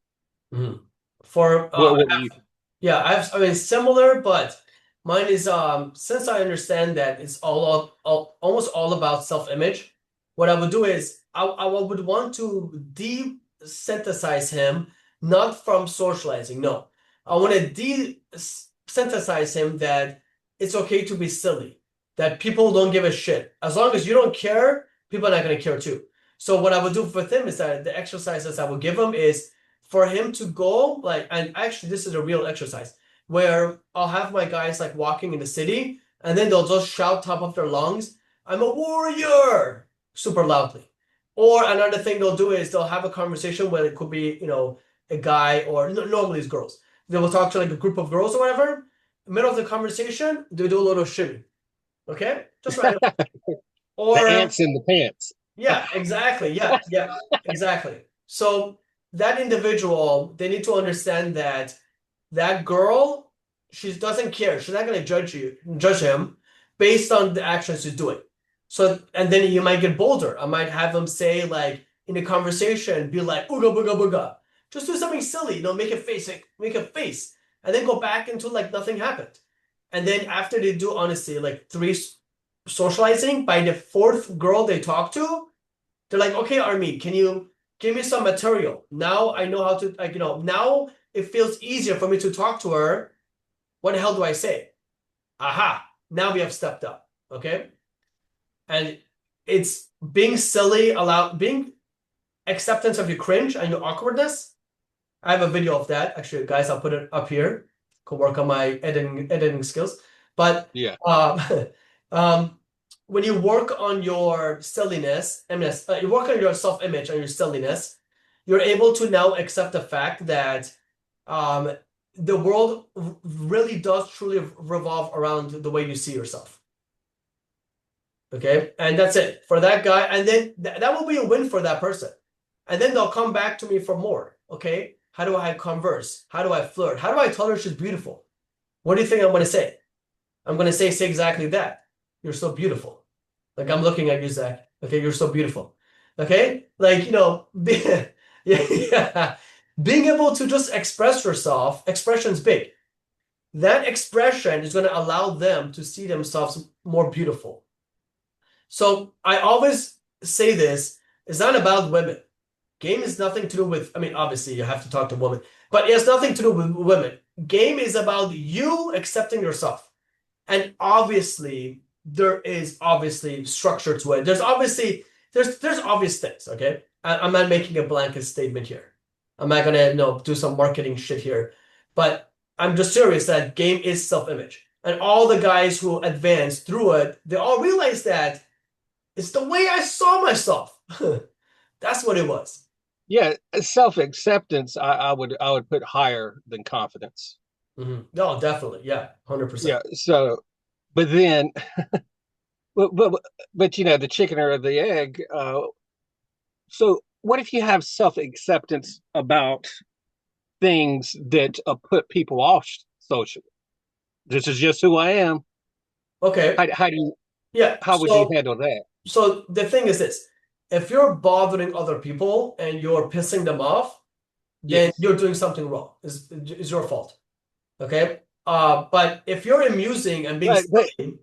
Mhm. For What do you think? yeah, I mean similar, but mine is since I understand that it's almost all about self-image, what I would do is I would want to de-synthesize him not from socializing. No. I want to de-synthesize him that it's okay to be silly, that people don't give a shit. As long as you don't care, people are not gonna care too. So what I would do with him is that the exercises I would give him is for him to go like, and actually this is a real exercise where I'll have my guys like walking in the city and then they'll just shout top of their lungs, I'm a warrior, super loudly. Or another thing they'll do is they'll have a conversation where it could be, a guy or normally it's girls. They will talk to like a group of girls or whatever. Middle of the conversation, they do a little shimmy. Okay? Just random. The Or ants in the pants. yeah, exactly. Yeah, yeah, exactly. So that individual, they need to understand that that girl, she doesn't care. She's not gonna judge him based on the actions he's doing. So, and then you might get bolder. I might have him say like in a conversation, be like, ooga booga booga. Just do something silly, make a face, like, make a face, and then go back into like nothing happened. And then after they do honestly like three socializing, by the fourth girl they talk to, they're like, okay, Armin, can you give me some material? Now I know how to, like, now it feels easier for me to talk to her. What the hell do I say? Aha, now we have stepped up. Okay. And it's being silly, being acceptance of your cringe and your awkwardness. I have a video of that. Actually, guys, I'll put it up here. Could work on my editing skills. But Yeah. um, um, when you work on your silliness, you work on your self-image and your silliness, you're able to now accept the fact that um, the world really does truly revolve around the way you see yourself. Okay, and that's it for that guy, and then that will be a win for that person, and then they'll come back to me for more. Okay, how do I converse? How do I flirt? How do I tell her she's beautiful? What do you think I'm going to say? I'm going to say exactly that. You're so beautiful. Like I'm looking at you, Zach. Okay, you're so beautiful. Okay, like yeah, yeah. Being able to just express yourself, expression's big. That expression is going to allow them to see themselves more beautiful. So I always say this, it's not about women. Game is nothing to do with, I mean, obviously you have to talk to women, but it has nothing to do with women. Game is about you accepting yourself. And obviously, there is obviously structure to it. There's obviously, there's obvious things, okay? I'm not making a blanket statement here. I'm not gonna, do some marketing shit here. But I'm just serious that game is self-image. And all the guys who advanced through it, they all realized that it's the way I saw myself. That's what it was. Yeah, self-acceptance, I would put higher than confidence. No, definitely. Yeah, 100%. Yeah, so but then but but the chicken or the egg, so what if you have self-acceptance about things that put people off socially? This is just who I am. Okay. How do you Yeah. how would you handle that? So the thing is this, if you're bothering other people and you're pissing them off, then Yes. you're doing something wrong. It's your fault. Okay. But if you're amusing and being But silly, then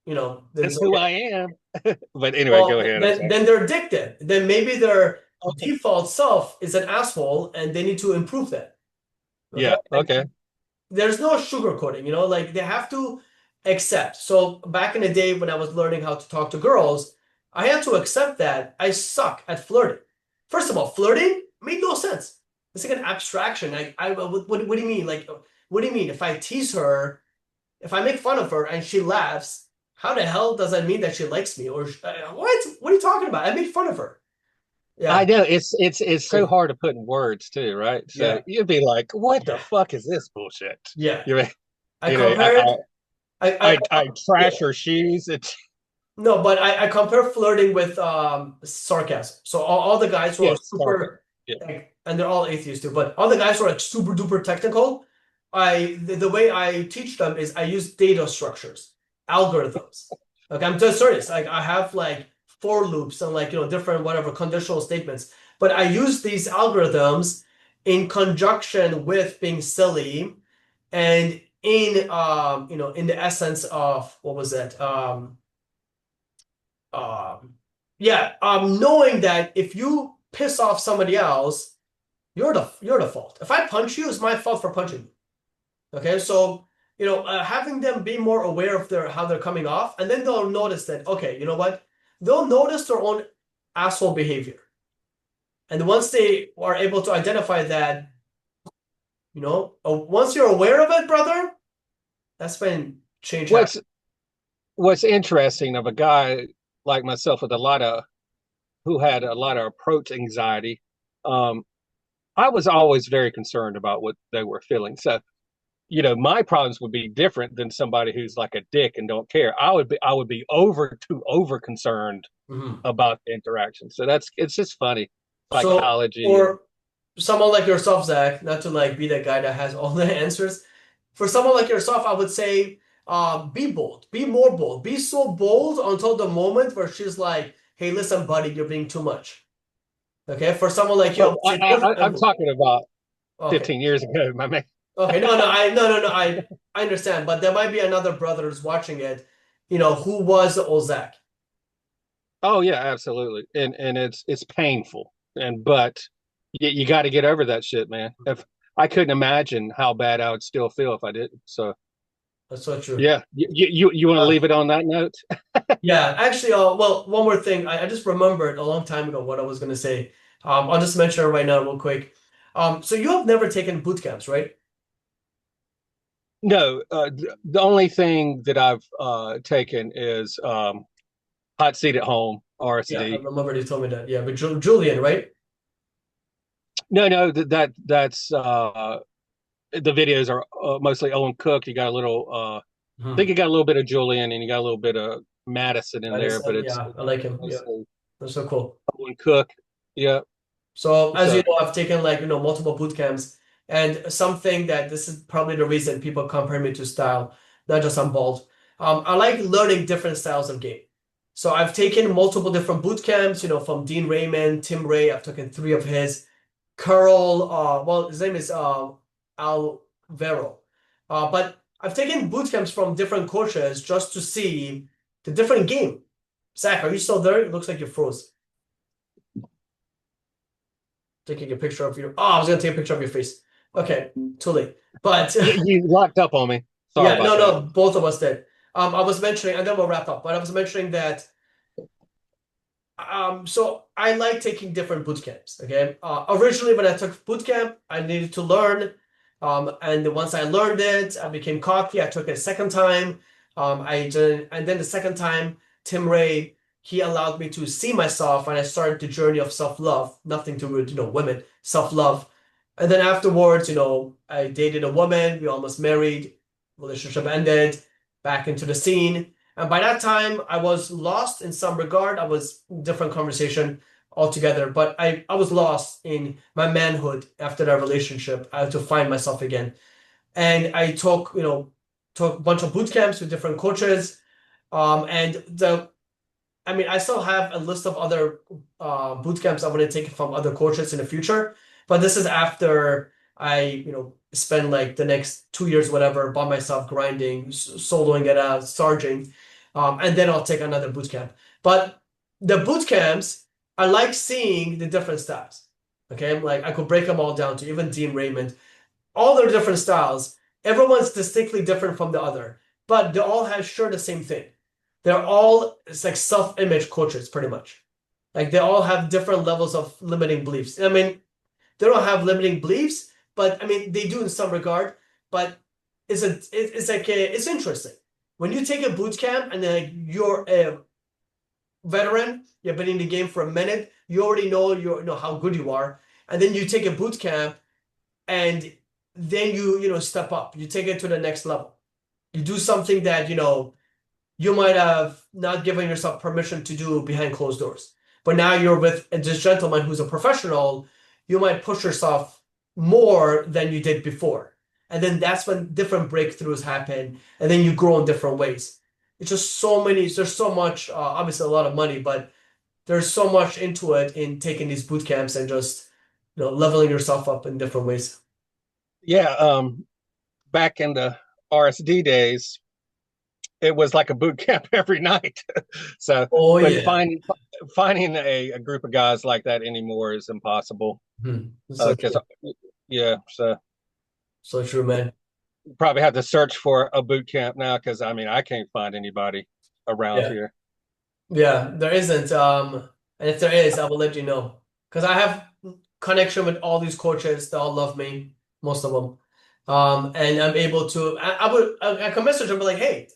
it's that's who okay. I am. But anyway, Well, go ahead. I'm then sorry. then they're addicted. Then maybe their Okay. default self is an asshole and they need to improve that. Okay. Yeah. Okay. There's no sugarcoating, like they have to accept. So back in the day when I was learning how to talk to girls, I had to accept that I suck at flirting. First of all, flirting made no sense. It's like an abstraction. What do you mean? Like, what do you mean? If I tease her, if I make fun of her and she laughs, how the hell does that mean that she likes me? Or what? What are you talking about? I made fun of her. I Yeah, know it's so crazy. hard to put in words too, right? So Yeah, you'd be like, "What the yeah, fuck is this bullshit?" yeah. You know, I you know, compared. I Yeah. trash her shoes. It's No, but I compare flirting with sarcasm. So all the guys who are yes, okay, super, yeah. like, and they're all atheists too, but all the guys who are like super duper technical, the way I teach them is I use data structures, algorithms. Okay, I'm just serious. Like I have like for loops and like different whatever conditional statements, but I use these algorithms in conjunction with being silly and in the essence of what was it? Um, yeah, knowing that if you piss off somebody else, you're the fault. If I punch you, it's my fault for punching you. Okay, so having them be more aware of their how they're coming off, and then they'll notice that okay, you know what? They'll notice their own asshole behavior, and once they are able to identify that, once you're aware of it, brother, that's when change happens. What's what's interesting of a guy like myself with a lot of who had a lot of approach anxiety. Um, I was always very concerned about what they were feeling. So my problems would be different than somebody who's like a dick and don't care. I would be over concerned Mhm. about the interaction. So it's just funny So, psychology and for someone like yourself, Zach, not to like be that guy that has all the answers, for someone like yourself, I would say, be bold, be more bold, be so bold until the moment where she's like, "Hey, listen, buddy, you're being too much." Okay, for someone like you, I oh, would say, push the I'm envelope. talking about Okay, 15 years ago, my man. okay, no, I understand, but there might be another brother who's watching it, who was the old Zach. Oh yeah, absolutely, and it's painful, and but you got to get over that shit, man. If I couldn't imagine how bad I would still feel if I didn't. So That's so true. yeah, you want to Uh, leave it on that note? Yeah, actually, well, one more thing. I just remembered a long time ago what I was going to say. I'll just mention it right now, real quick. So you have never taken boot camps, right? No, the only thing that I've taken is hot seat at home, Yeah, I RSD. remember you told me that. Yeah, but Julian, right? No, no, that's the videos are mostly Owen Cook. You got a little, I think Hmm. you got a little bit of Julian and you got a little bit of Madison in there, but Madison, it's yeah, I like him. Yeah, mostly that's so cool. Owen Cook. Yeah. So as you So know, I've taken like multiple boot camps, and something that this is probably the reason people compare me to style, not just I'm bald. I like learning different styles of game. So I've taken multiple different boot camps, from Dean Raymond, Tim Ray. I've taken three of his. Curl, well, his name is Alvaro. But I've taken boot camps from different coaches just to see the different game. Zach, are you still there? It looks like you froze. Taking a picture of you. Oh, I was gonna take a picture of your face. Okay, too late. But you locked up on me. Sorry yeah, about no, that. no, both of us did. I was mentioning, and then we'll wrap up. But I was mentioning that so I like taking different boot camps. Okay. Originally, when I took boot camp, I needed to learn. And then once I learned it, I became cocky. I took it a second time. I did, and then the second time, Tim Ray, he allowed me to see myself, and I started the journey of self-love. Nothing to do with, women, self-love. And then afterwards, I dated a woman. We almost married. Relationship ended. Back into the scene. And by that time, I was lost in some regard. I was different conversation altogether, but I was lost in my manhood after that relationship. I had to find myself again. And I took a bunch of boot camps with different coaches. And I mean, I still have a list of other boot camps I want to take from other coaches in the future, but this is after I, spend like the next 2 years, whatever, by myself grinding, soloing it out, sarging, and then I'll take another boot camp. But the boot camps, I like seeing the different styles. Okay, like I could break them all down to even Dean Raymond, all their different styles. Everyone's distinctly different from the other, but they all have sure the same thing. They're all it's like self-image coaches, pretty much. Like they all have different levels of limiting beliefs. I mean, they don't have limiting beliefs, but I mean they do in some regard. But it's interesting when you take a boot camp and then like, you're a veteran, you've been in the game for a minute, you already know how good you are, and then you take a boot camp and then you step up, you take it to the next level, you do something that you might have not given yourself permission to do behind closed doors. But now you're with this gentleman who's a professional, you might push yourself more than you did before. And then that's when different breakthroughs happen, and then you grow in different ways. It's just there's so much, obviously a lot of money, but there's so much into it in taking these boot camps and just, leveling yourself up in different ways. Yeah, back in the RSD days, it was like a boot camp every night. So, Oh, but yeah. finding a group of guys like that anymore is impossible. So Because true. yeah, so So true, man. you probably have to search for a boot camp now because I mean I can't find anybody around Yeah. here. Yeah, there isn't. And if there is, I will let you know. Because I have connection with all these coaches. They all love me, most of them. And I'm able to. I can message them, be like, hey,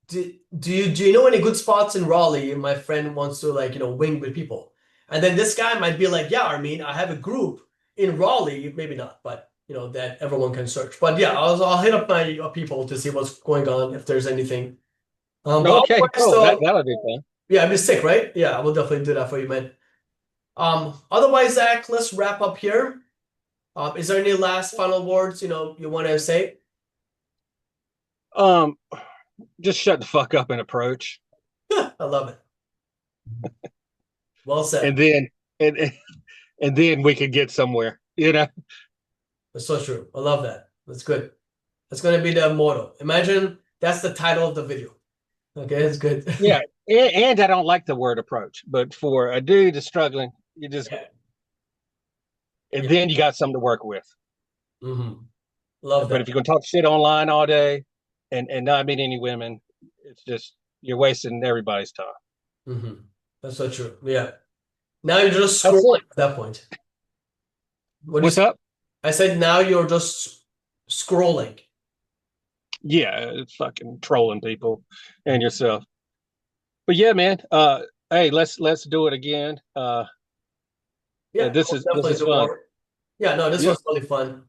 do you know any good spots in Raleigh? My friend wants to like wing with people, and then this guy might be like, yeah, Armin, I have a group in Raleigh, maybe not, but that everyone can search. But yeah, I'll hit up my people to see what's going on if there's anything. But Okay, otherwise, cool. though, That'll be fun. yeah, I'd be sick, right? Yeah, I will definitely do that for you, man. Otherwise, Zach, let's wrap up here. Is there any last final words you want to say? Um, just shut the fuck up and approach, I love it. Well and said. then and and then we could get somewhere. You know. That's so true. I love that. That's good. That's going to be the motto. Imagine that's the title of the video. Okay, that's good. Yeah, and I don't like the word approach, but for a dude that's struggling, you just Yeah, and yeah. then you got something to work with. Love But if that. you're gonna talk shit online all day and not meet any women, it's just you're wasting everybody's time. hmm That's so true. Yeah. Now you're just That's scrolling it. at that point. What do you What's say? up? I said now you're just scrolling. Yeah, it's fucking trolling people and yourself. But yeah, man. Hey, let's do it again. Yeah, This we'll is definitely do fun. more. Yeah, no, this Yeah. was really fun.